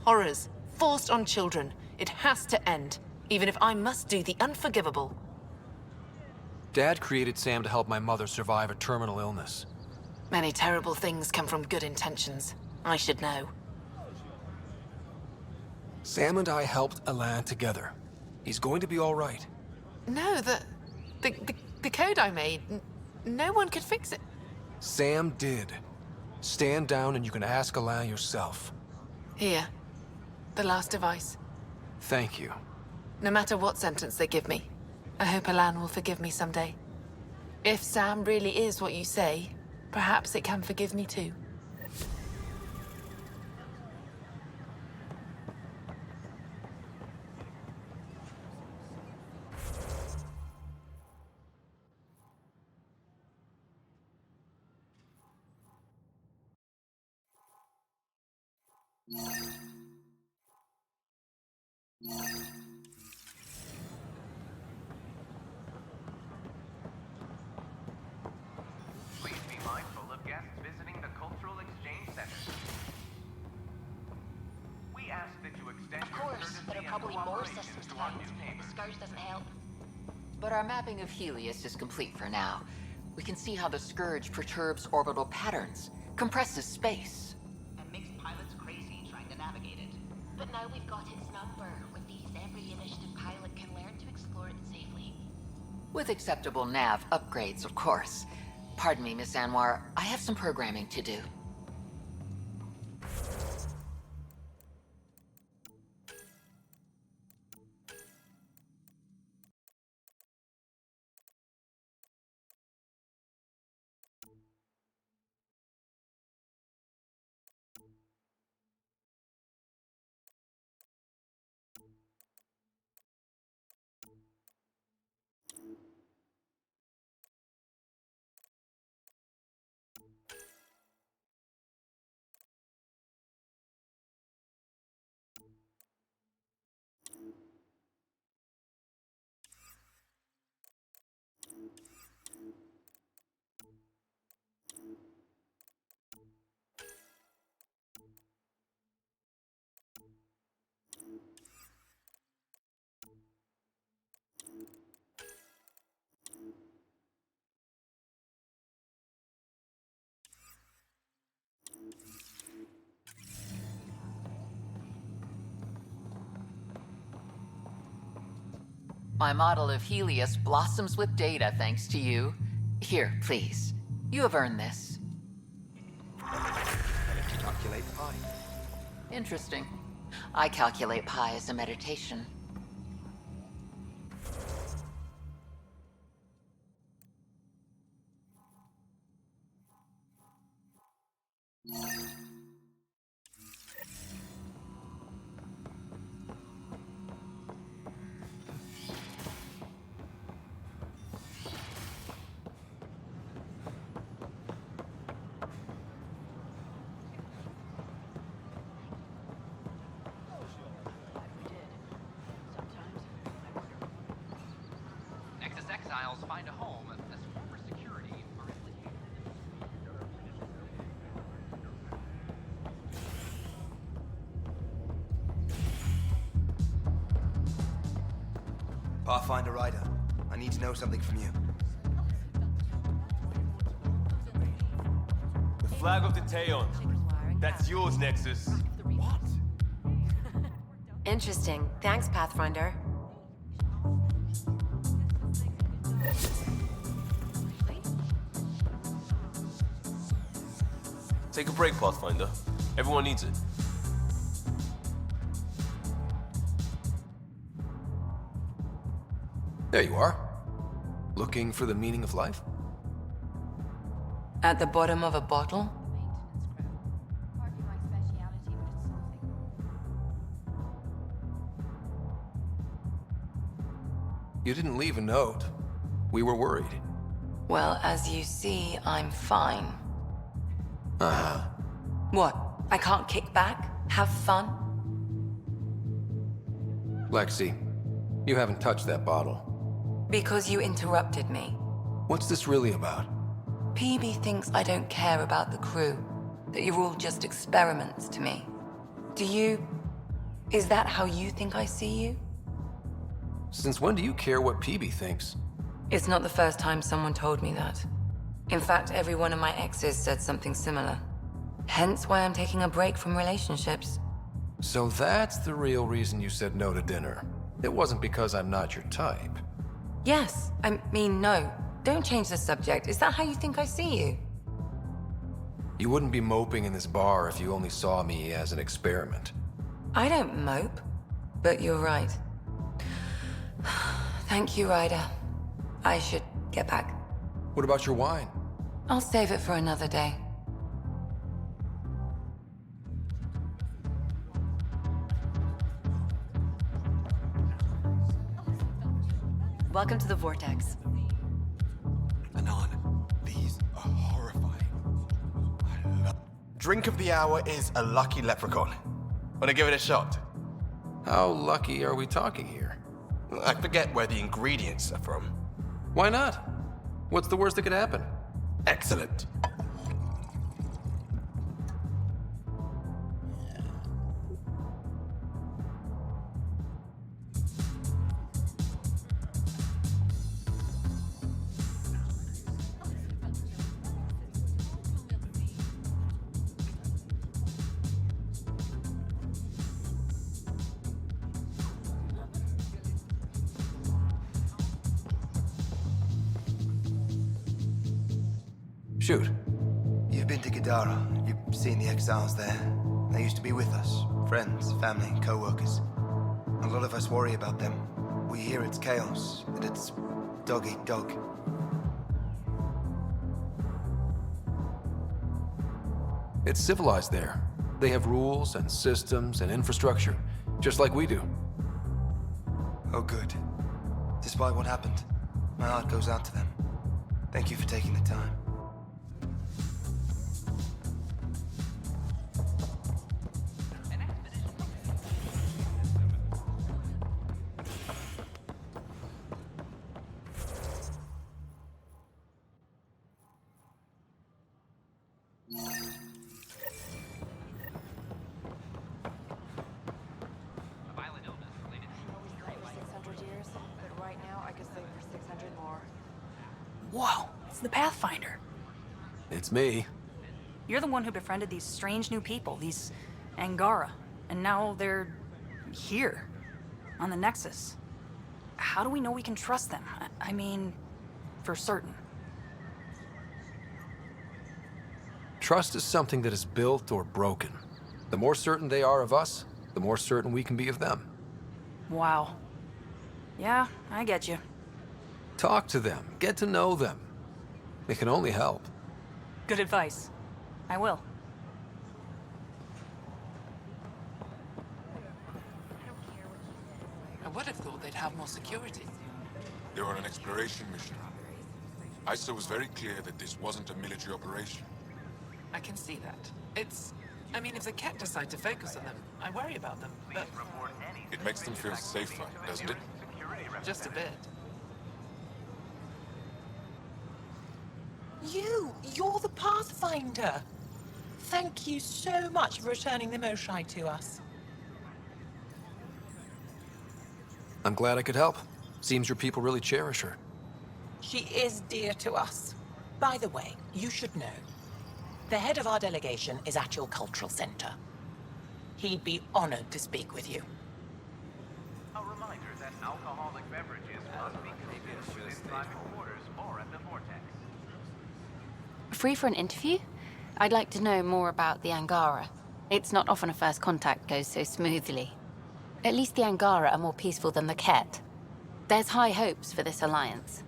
Horrors, forced on children. It has to end, even if I must do the unforgivable. Dad created Sam to help my mother survive a terminal illness. Many terrible things come from good intentions. I should know. Sam and I helped Alain together. He's going to be all right. No, the code I made, no one could fix it. Sam did. Stand down and you can ask Alain yourself. Here. The last device. Thank you. No matter what sentence they give me, I hope Alain will forgive me someday. If Sam really is what you say, perhaps it can forgive me too. Please be mindful of guests visiting the Cultural Exchange Center. We ask that you extend Of your course, courtesy there are and probably more cooperation systems to to our find. new The neighbors. Scourge doesn't help. But our mapping of Helios is complete for now. We can see how the Scourge perturbs orbital patterns, compresses space. And makes pilots crazy trying to navigate it. But now we've got its number. With these, every initiative pilot can learn to explore it safely. With acceptable nav upgrades, of course. Pardon me, Miss Anwar, I have some programming to do. My model of Helios blossoms with data thanks to you. Here, please. You have earned this. Calculate pi. Interesting. I calculate pi as a meditation. Nexus exiles find a home as former security are implicated. Pathfinder Ryder, I need to know something from you. The flag of the Teon. That's yours, Nexus. What? Interesting. Thanks, Pathfinder. Take a break, Pathfinder. Everyone needs it. There you are. Looking for the meaning of life? At the bottom of a bottle? You didn't leave a note. We were worried. Well, as you see, I'm fine. Uh-huh. What? I can't kick back? Have fun? Lexi, you haven't touched that bottle. Because you interrupted me. What's this really about? PB thinks I don't care about the crew. That you're all just experiments to me. Do you... Is that how you think I see you? Since when do you care what PB thinks? It's not the first time someone told me that. In fact, every one of my exes said something similar. Hence why I'm taking a break from relationships. So that's the real reason you said no to dinner. It wasn't because I'm not your type. Yes, I mean, no. Don't change the subject. Is that how you think I see you? You wouldn't be moping in this bar if you only saw me as an experiment. I don't mope, but you're right. Thank you, Ryder. I should get back. What about your wine? I'll save it for another day. Welcome to the Vortex. Anon, these are horrifying. Drink of the hour is a lucky leprechaun. Wanna give it a shot? How lucky are we talking here? I forget where the ingredients are from. Why not? What's the worst that could happen? Excellent. Shoot. You've been to Gadara. You've seen the exiles there. They used to be with us. Friends, family, co-workers. A lot of us worry about them. We hear it's chaos, that it's dog eat dog. It's civilized there. They have rules and systems and infrastructure, just like we do. Oh, good. Despite what happened, my heart goes out to them. Thank you for taking the time. Whoa, it's the Pathfinder. It's me. You're the one who befriended these strange new people, these Angara. And now they're here, on the Nexus. How do we know we can trust them? I mean, for certain. Trust is something that is built or broken. The more certain they are of us, the more certain we can be of them. Wow. Yeah, I get you. Talk to them. Get to know them. It can only help. Good advice. I will. I would have thought they'd have more security. They're on an exploration mission. ISA was very clear that this wasn't a military operation. I can see that. I mean, if the Kett decide to focus on them, I worry about them, but... It makes them feel safer, doesn't it? Just a bit. You're the Pathfinder! Thank you so much for returning the Moshai to us. I'm glad I could help. Seems your people really cherish her. She is dear to us. By the way, you should know. The head of our delegation is at your cultural center. He'd be honored to speak with you. A reminder that alcoholic beverages must be consumed within private quarters or at the Vortex. Free for an interview? I'd like to know more about the Angara. It's not often a first contact goes so smoothly. At least the Angara are more peaceful than the Kett. There's high hopes for this alliance.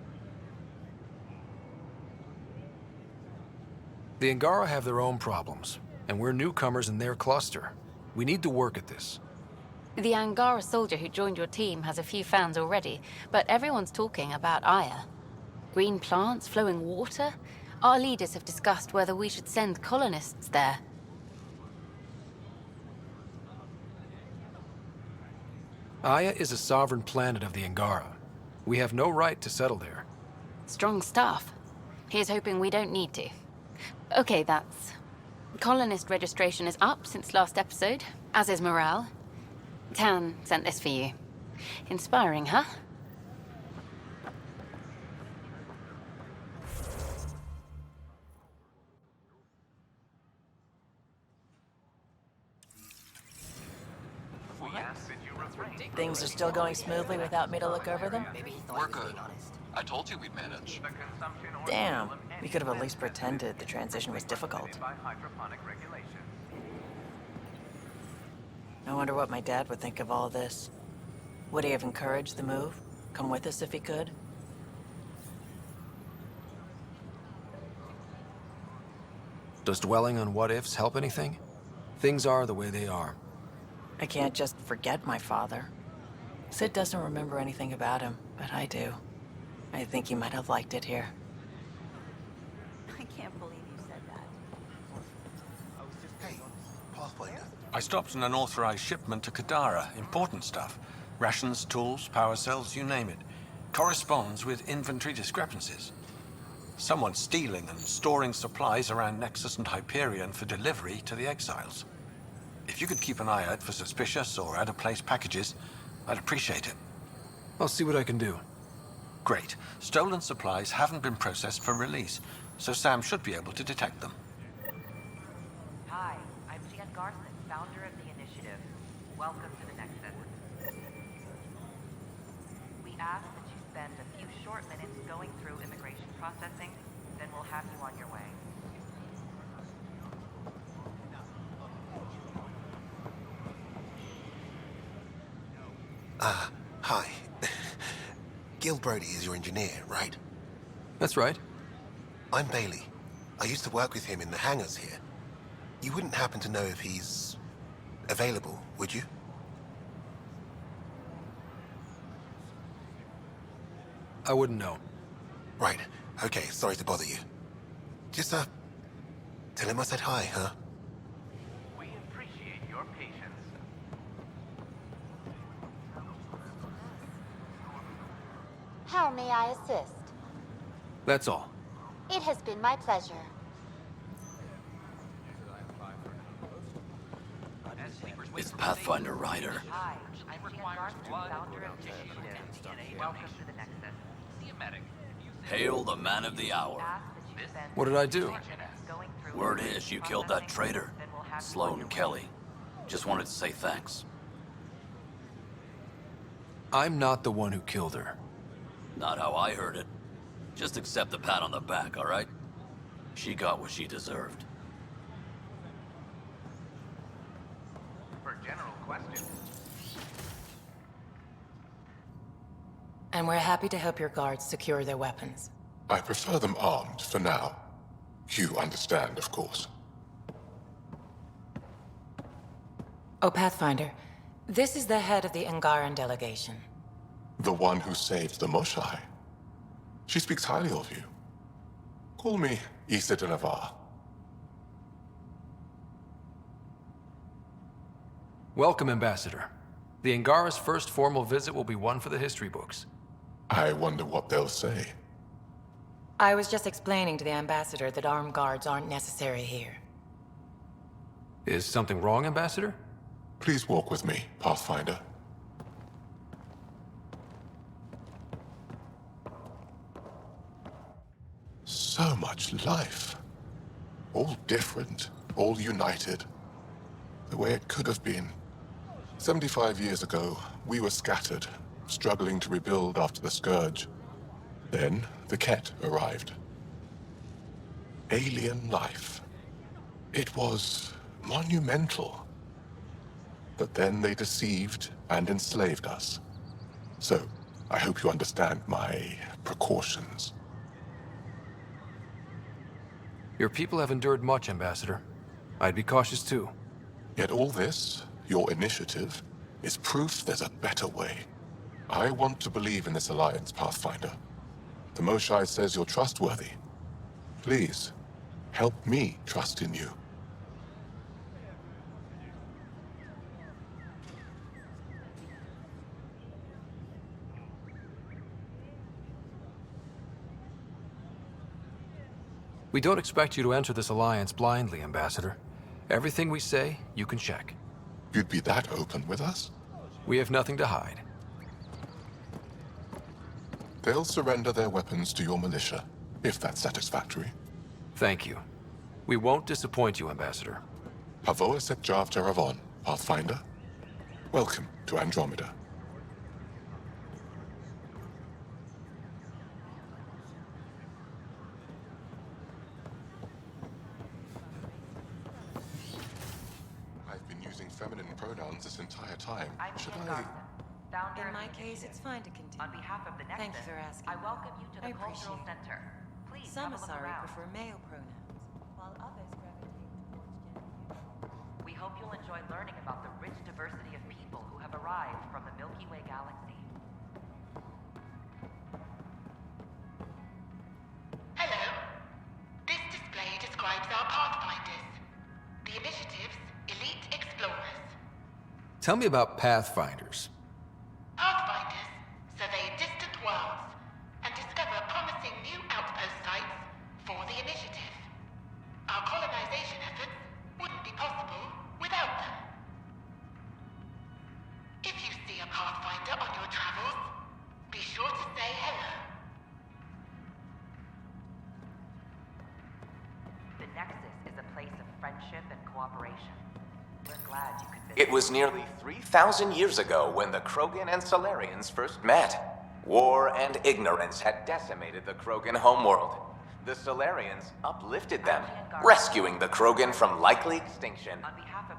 The Angara have their own problems, and we're newcomers in their cluster. We need to work at this. The Angara soldier who joined your team has a few fans already, but everyone's talking about Aya. Green plants, flowing water. Our leaders have discussed whether we should send colonists there. Aya is a sovereign planet of the Angara. We have no right to settle there. Strong stuff. Here's hoping we don't need to. Okay, that's... Colonist registration is up since last episode, as is morale. Tan sent this for you. Inspiring, huh? Things are still going smoothly without me to look over them? We're good. I told you we'd manage. Damn. We could have at least pretended the transition was difficult. I wonder what my dad would think of all this. Would he have encouraged the move? Come with us if he could? Does dwelling on what-ifs help anything? Things are the way they are. I can't just forget my father. Sid doesn't remember anything about him, but I do. I think he might have liked it here. I can't believe you said that. Hey, Pathfinder. I stopped an unauthorized shipment to Kadara. Important stuff. Rations, tools, power cells, you name it. Corresponds with inventory discrepancies. Someone's stealing and storing supplies around Nexus and Hyperion for delivery to the exiles. If you could keep an eye out for suspicious or out-of-place packages, I'd appreciate it. I'll see what I can do. Great. Stolen supplies haven't been processed for release, so Sam should be able to detect them. Hi, I'm Jan Garson, founder of the Initiative. Welcome to the Nexus. We ask that you spend a few short minutes going through immigration processing, then we'll have you on your way. Hi. Gil Brody is your engineer, right? That's right. I'm Bailey. I used to work with him in the hangars here. You wouldn't happen to know if he's available, would you? I wouldn't know. Right. Okay, sorry to bother you. Just, tell him I said hi, huh? We appreciate your patience. How may I assist? That's all. It has been my pleasure. It's Pathfinder Ryder. Hi, I'm Jan Garson, founder of the Initiative. Welcome to the Nexus. See a medic. Hail the man of the hour. What did I do? Word is you killed that traitor, Sloan Kelly. Just wanted to say thanks. I'm not the one who killed her. Not how I heard it. Just accept the pat on the back, all right? She got what she deserved. For general questions. And we're happy to help your guards secure their weapons. I prefer them armed for now. You understand, of course. Oh, Pathfinder, This is the head of the Angaran delegation. The one who saved the Moshai. She speaks highly of you. Call me Issa de Navarre. Welcome, Ambassador. The Angara's first formal visit will be one for the history books. I wonder what they'll say. I was just explaining to the Ambassador that armed guards aren't necessary here. Is something wrong, Ambassador? Please walk with me, Pathfinder. So much life. All different, all united. The way it could have been. 75 years ago, we were scattered, struggling to rebuild after the Scourge. Then, the Kett arrived. Alien life. It was monumental. But then they deceived and enslaved us. So, I hope you understand my precautions. Your people have endured much, Ambassador. I'd be cautious too. Yet all this, your initiative, is proof there's a better way. I want to believe in this alliance, Pathfinder. The Moshai says you're trustworthy. Please, help me trust in you. We don't expect you to enter this alliance blindly, Ambassador. Everything we say, you can check. You'd be that open with us? We have nothing to hide. They'll surrender their weapons to your militia, if that's satisfactory. Thank you. We won't disappoint you, Ambassador. Havoa set Jav Teravon, Pathfinder. Welcome to Andromeda. I've been using feminine pronouns this entire time. Should I... Founder In my of the case, it's Initiative. fine to continue. On behalf of the Nexus, Thank you for asking. I welcome you to the I Cultural appreciate it. Center. Please Some have a look Asari around. prefer male pronouns, while others gravitate towards gender. We hope you'll enjoy learning about the rich diversity of people who have arrived from the Milky Way galaxy. Hello. This display describes our Pathfinders. The Initiative's elite explorers. Tell me about Pathfinders. Pathfinders survey distant worlds and discover promising new outpost sites for the Initiative. Our colonization efforts wouldn't be possible without them. If you see a Pathfinder on your travels, be sure to say hello. The Nexus is a place of friendship and cooperation. We're glad you could visit. It was nearly 3,000 years ago when the Krogan and Solarians first met. War and ignorance had decimated the Krogan homeworld. The Solarians uplifted them, rescuing the Krogan from likely extinction.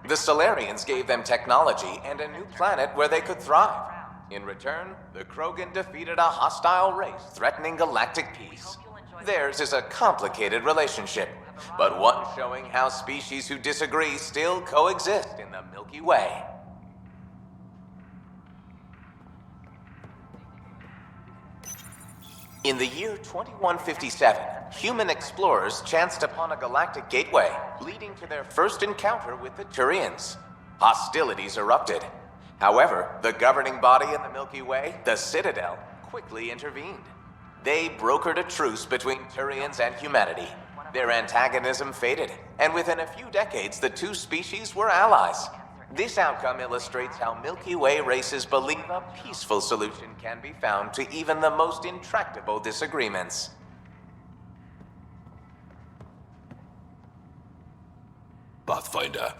The Solarians gave them technology and a new planet where they could thrive. In return, the Krogan defeated a hostile race threatening galactic peace. Theirs is a complicated relationship, but one showing how species who disagree still coexist in the Milky Way. In the year 2157, human explorers chanced upon a galactic gateway, leading to their first encounter with the Turians. Hostilities erupted. However, the governing body in the Milky Way, the Citadel, quickly intervened. They brokered a truce between Turians and humanity. Their antagonism faded, and within a few decades, the two species were allies. This outcome illustrates how Milky Way races believe a peaceful solution can be found to even the most intractable disagreements. Pathfinder,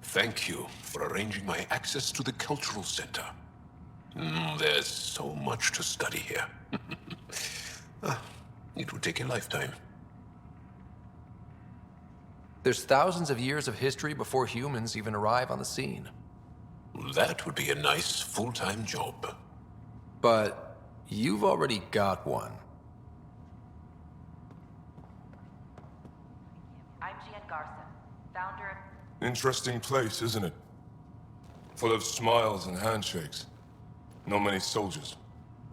thank you for arranging my access to the Cultural Center. There's so much to study here. It would take a lifetime. There's thousands of years of history before humans even arrive on the scene. That would be a nice full-time job. But you've already got one. I'm Gian Garson, founder of... Interesting place, isn't it? full of smiles and handshakes. Not many soldiers.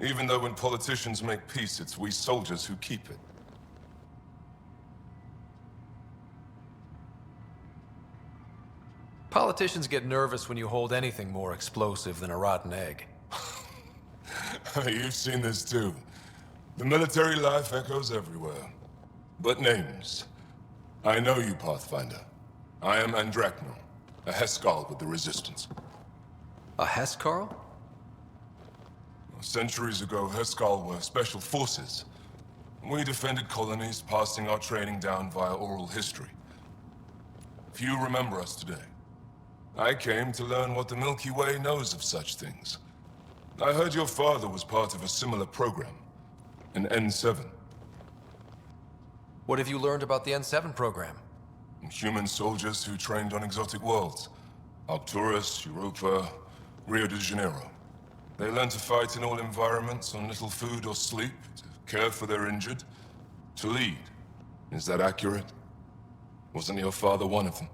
Even though when politicians make peace, it's we soldiers who keep it. Politicians get nervous when you hold anything more explosive than a rotten egg. You've seen this too. The military life echoes everywhere. But names. I know you, Pathfinder. I am Andromeda, a Heskal with the Resistance. A Heskal? Centuries ago, Heskal were special forces. We defended colonies, passing our training down via oral history. Few remember us today. I came to learn what the Milky Way knows of such things. I heard your father was part of a similar program, an N7. What have you learned about the N7 program? Human soldiers who trained on exotic worlds. Arcturus, Europa, Rio de Janeiro. They learned to fight in all environments on little food or sleep, to care for their injured, to lead. Is that accurate? Wasn't your father one of them?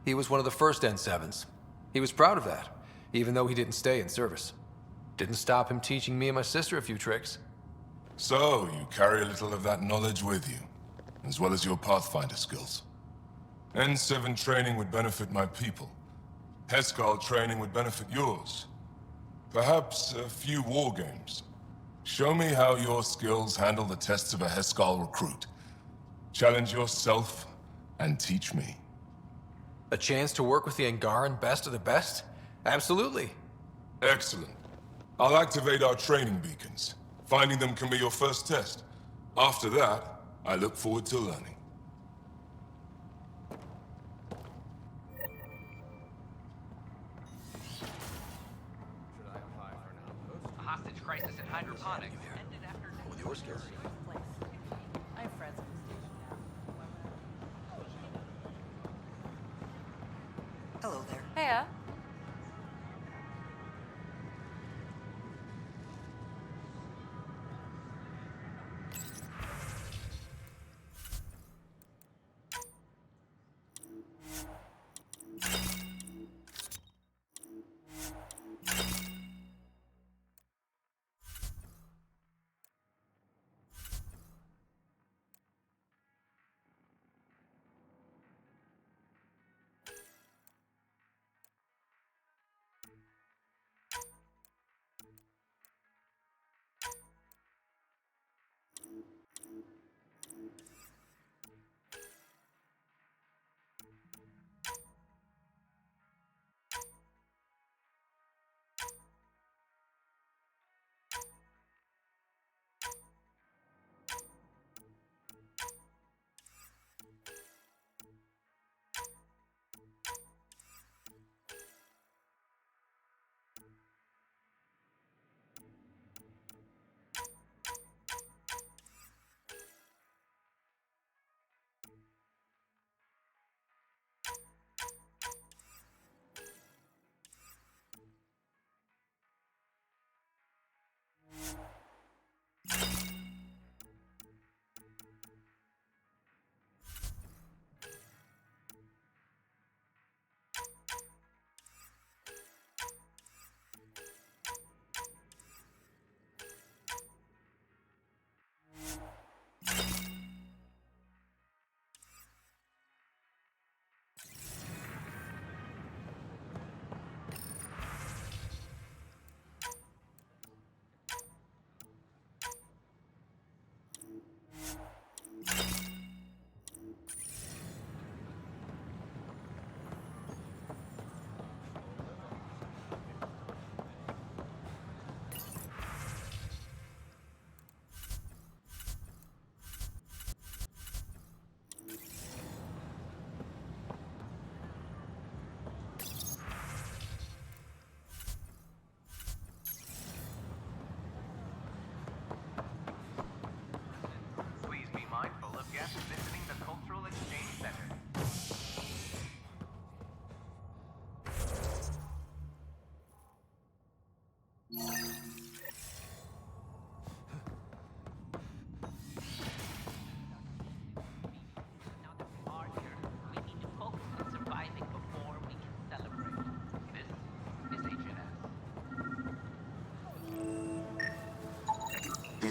He was one of the first N7s. He was proud of that, even though he didn't stay in service. Didn't stop him teaching me and my sister a few tricks. So, you carry a little of that knowledge with you, as well as your Pathfinder skills. N7 training would benefit my people. Heskal training would benefit yours. Perhaps a few war games. Show me how your skills handle the tests of a Heskal recruit. Challenge yourself and teach me. A chance to work with the Angaran best of the best? Absolutely. Excellent. I'll activate our training beacons. Finding them can be your first test. After that, I look forward to learning. A hostage crisis in hydroponics ended after... With your skills. I have friends on the station now. Hello there. Heya.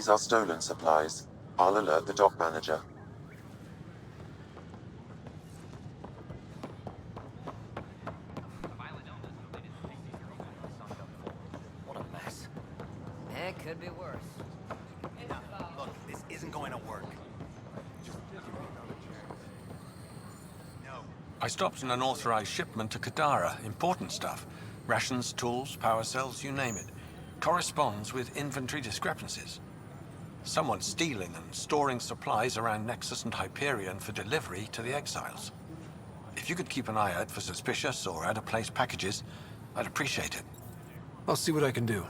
These are stolen supplies. I'll alert the dock manager. What a mess. It could be worse. Look, this isn't going to work. I stopped an unauthorized shipment to Kadara. Important stuff. Rations, tools, power cells, you name it. Corresponds with inventory discrepancies. Someone's stealing and storing supplies around Nexus and Hyperion for delivery to the exiles. If you could keep an eye out for suspicious or out-of-place packages, I'd appreciate it. I'll see what I can do.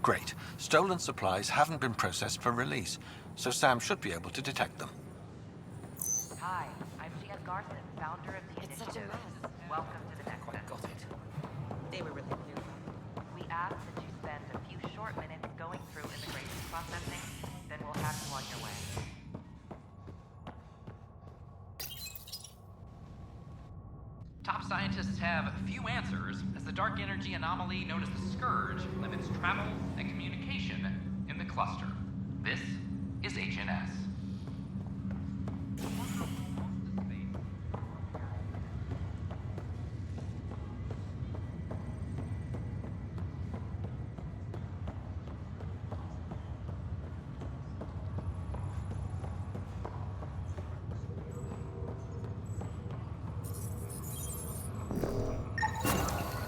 Great. Stolen supplies haven't been processed for release, so Sam should be able to detect them. Hi, I'm Gian Garson, founder of the Initiative. Such a mess. Welcome to the Nexus. Got it. They were really new. We ask that you spend a few short minutes going through immigration processing, then we'll have you on your way. Top scientists have few answers as the dark energy anomaly known as the Scourge limits travel and communication in the cluster. This is HNS.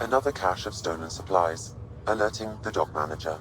Another cache of stolen supplies. Alerting the dock manager.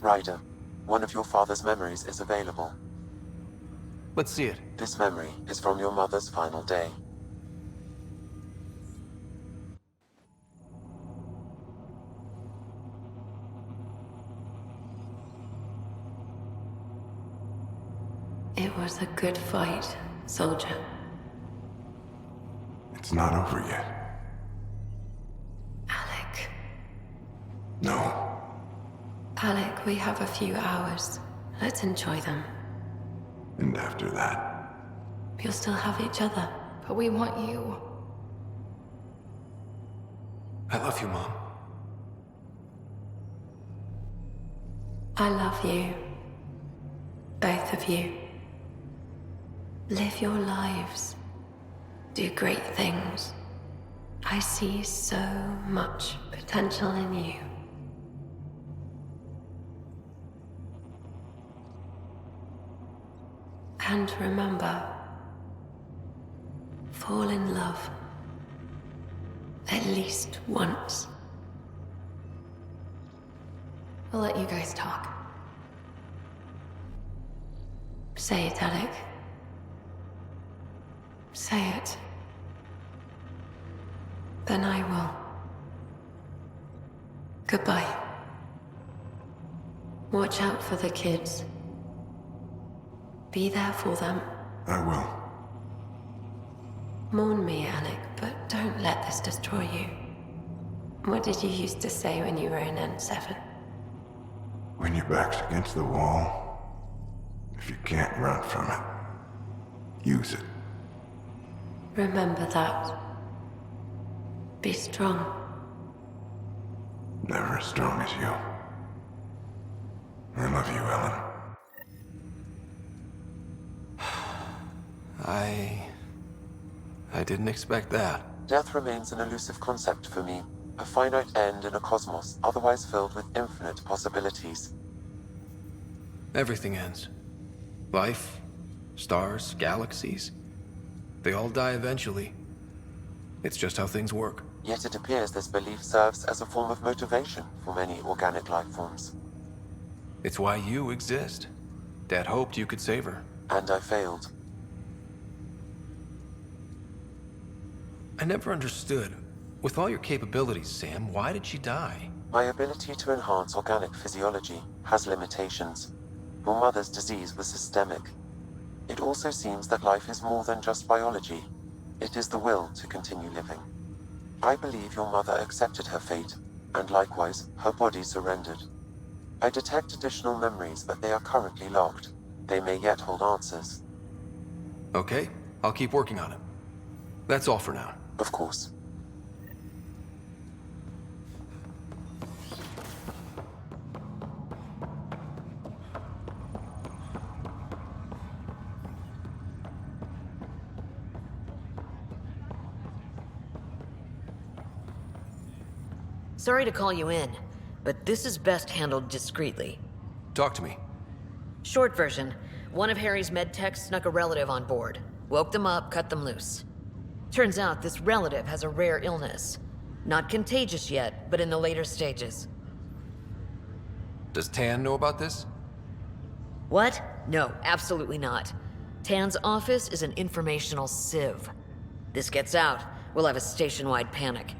Ryder, one of your father's memories is available. Let's see it. This memory is from your mother's final day. It was a good fight, soldier. It's not over yet. Alec. No. Alec, we have a few hours. Let's enjoy them. And after that? We'll still have each other, but we want you. I love you, Mom. I love you. Both of you. Live your lives. Do great things. I see so much potential in you. And remember, fall in love. At least once. I'll let you guys talk. Say it, Alec. Say it. Then I will. Goodbye. Watch out for the kids. Be there for them. I will. Mourn me, Alec, but don't let this destroy you. What did you used to say when you were in N7? When your back's against the wall, if you can't run from it, use it. Remember that. Be strong. Never as strong as you. I love you, Ellen. I didn't expect that. Death remains an elusive concept for me. A finite end in a cosmos otherwise filled with infinite possibilities. Everything ends. Life, stars, galaxies. They all die eventually. It's just how things work. Yet it appears this belief serves as a form of motivation for many organic life forms. It's why you exist. Dad hoped you could save her. And I failed. I never understood. With all your capabilities, Sam, why did she die? My ability to enhance organic physiology has limitations. Your mother's disease was systemic. It also seems that life is more than just biology. It is the will to continue living. I believe your mother accepted her fate, and likewise, her body surrendered. I detect additional memories, but they are currently locked. They may yet hold answers. Okay, I'll keep working on it. That's all for now. Of course. Sorry to call you in, but this is best handled discreetly. Talk to me. Short version, one of Harry's med techs snuck a relative on board. Woke them up, cut them loose. Turns out this relative has a rare illness. Not contagious yet, but in the later stages. Does Tan know about this? What? No, absolutely not. Tan's office is an informational sieve. This gets out, we'll have a station-wide panic.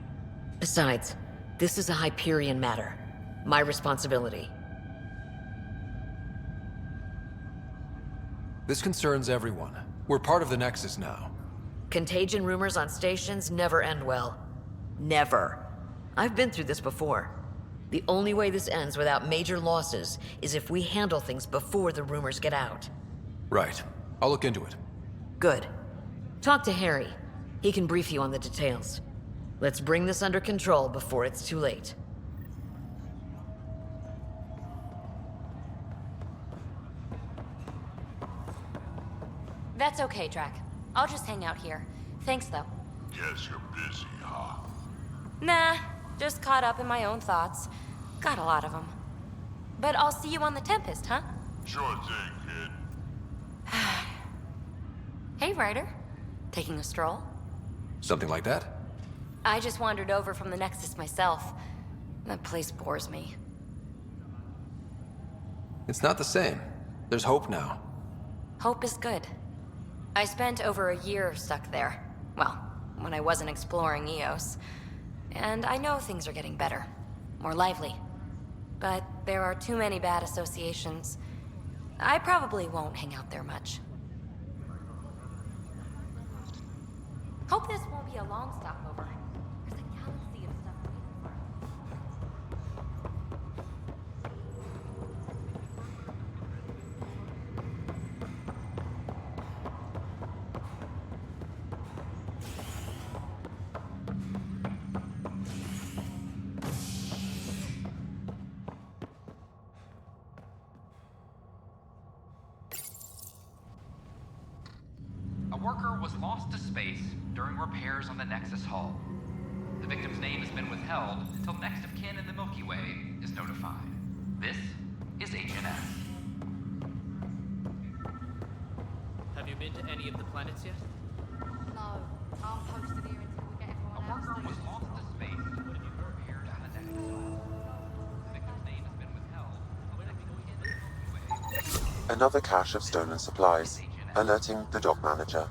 Besides, this is a Hyperion matter. My responsibility. This concerns everyone. We're part of the Nexus now. Contagion rumors on stations never end well. Never. I've been through this before. The only way this ends without major losses is if we handle things before the rumors get out. Right. I'll look into it. Good. Talk to Harry. He can brief you on the details. Let's bring this under control before it's too late. That's okay, Drac. I'll just hang out here. Thanks, though. Guess you're busy, huh? Nah, just caught up in my own thoughts. Got a lot of them. But I'll see you on the Tempest, huh? Sure thing, kid. Hey, Ryder. Taking a stroll? Something like that? I just wandered over from the Nexus myself. That place bores me. It's not the same. There's hope now. Hope is good. I spent over a year stuck there. Well, when I wasn't exploring Eos. And I know things are getting better. More lively. But there are too many bad associations. I probably won't hang out there much. Hope this won't be a long stopover. There's a galaxy of stuff waiting for us. A worker was lost to space during repairs on the Nexus hull. The victim's name has been withheld until next of kin in the Milky Way is notified. This is HNS. Have you been to any of the planets yet? No, I'm posted here until we get everyone else. A worker was lost to space when he repaired on the Nexus hull. The victim's name has been withheld until next of kin in the Milky Way. Another cache of stolen supplies, alerting the dock manager.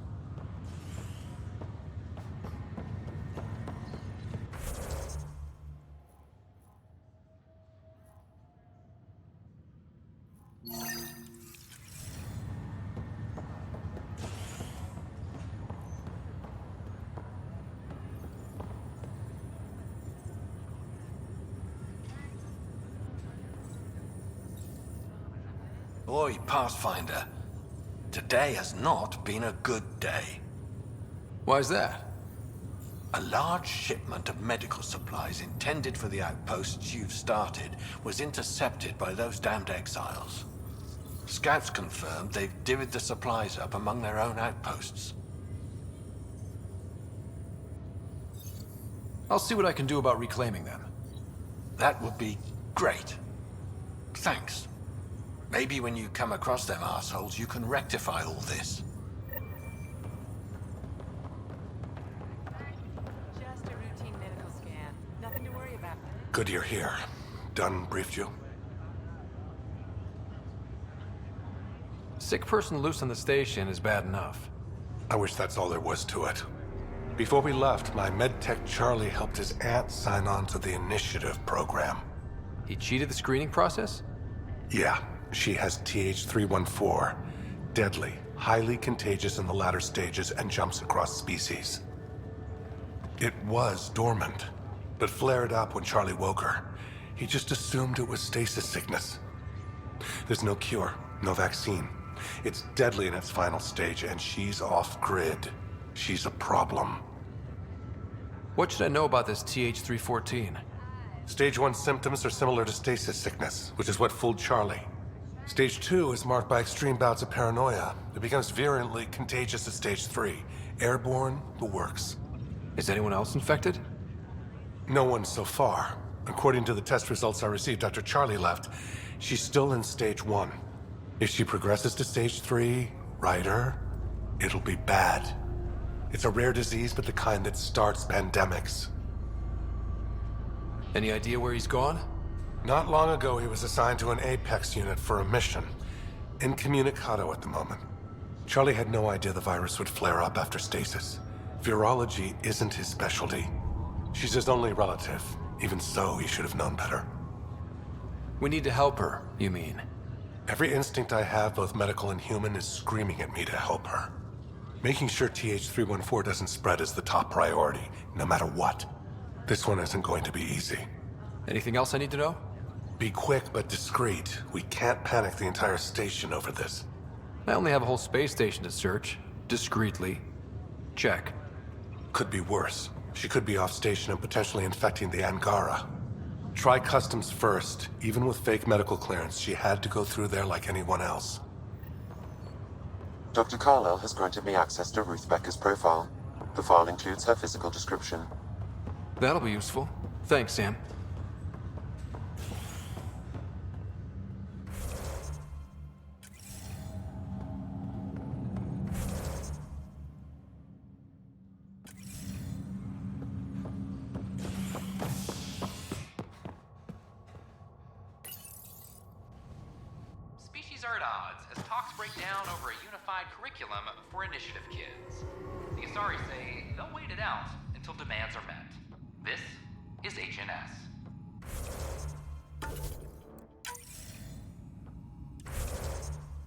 Boy, Pathfinder, today has not been a good day. Why's that? A large shipment of medical supplies intended for the outposts you've started was intercepted by those damned exiles. Scouts confirmed they've divvied the supplies up among their own outposts. I'll see what I can do about reclaiming them. That would be great. Thanks. Maybe when you come across them assholes, you can rectify all this. Just a routine medical scan. Nothing to worry about. Good you're here. Dunn briefed you? Sick person loose on the station is bad enough. I wish that's all there was to it. Before we left, my medtech Charlie helped his aunt sign on to the Initiative program. He cheated the screening process? Yeah, she has TH314. Deadly, highly contagious in the latter stages, and jumps across species. It was dormant, but flared up when Charlie woke her. He just assumed it was stasis sickness. There's no cure, no vaccine. It's deadly in its final stage, and she's off-grid. She's a problem. What should I know about this TH314? Stage 1 symptoms are similar to stasis sickness, which is what fooled Charlie. Stage 2 is marked by extreme bouts of paranoia. It becomes virulently contagious at Stage 3. Airborne, the works. Is anyone else infected? No one so far. According to the test results I received after Charlie left, she's still in Stage 1. If she progresses to Stage 3, Ryder, it'll be bad. It's a rare disease, but the kind that starts pandemics. Any idea where he's gone? Not long ago, he was assigned to an Apex unit for a mission. Incommunicado at the moment. Charlie had no idea the virus would flare up after stasis. Virology isn't his specialty. She's his only relative. Even so, he should have known better. We need to help her, you mean? Every instinct I have, both medical and human, is screaming at me to help her. Making sure TH314 doesn't spread is the top priority, no matter what. This one isn't going to be easy. Anything else I need to know? Be quick but discreet. We can't panic the entire station over this. I only have a whole space station to search. Discreetly. Check. Could be worse. She could be off station and potentially infecting the Angara. Try customs first. Even with fake medical clearance, she had to go through there like anyone else. Dr. Carlyle has granted me access to Ruth Becker's profile. The file includes her physical description. That'll be useful. Thanks, Sam. Species are at odds as talks break down over a unified curriculum for Initiative kids. The Asari say they'll wait it out until demands are met.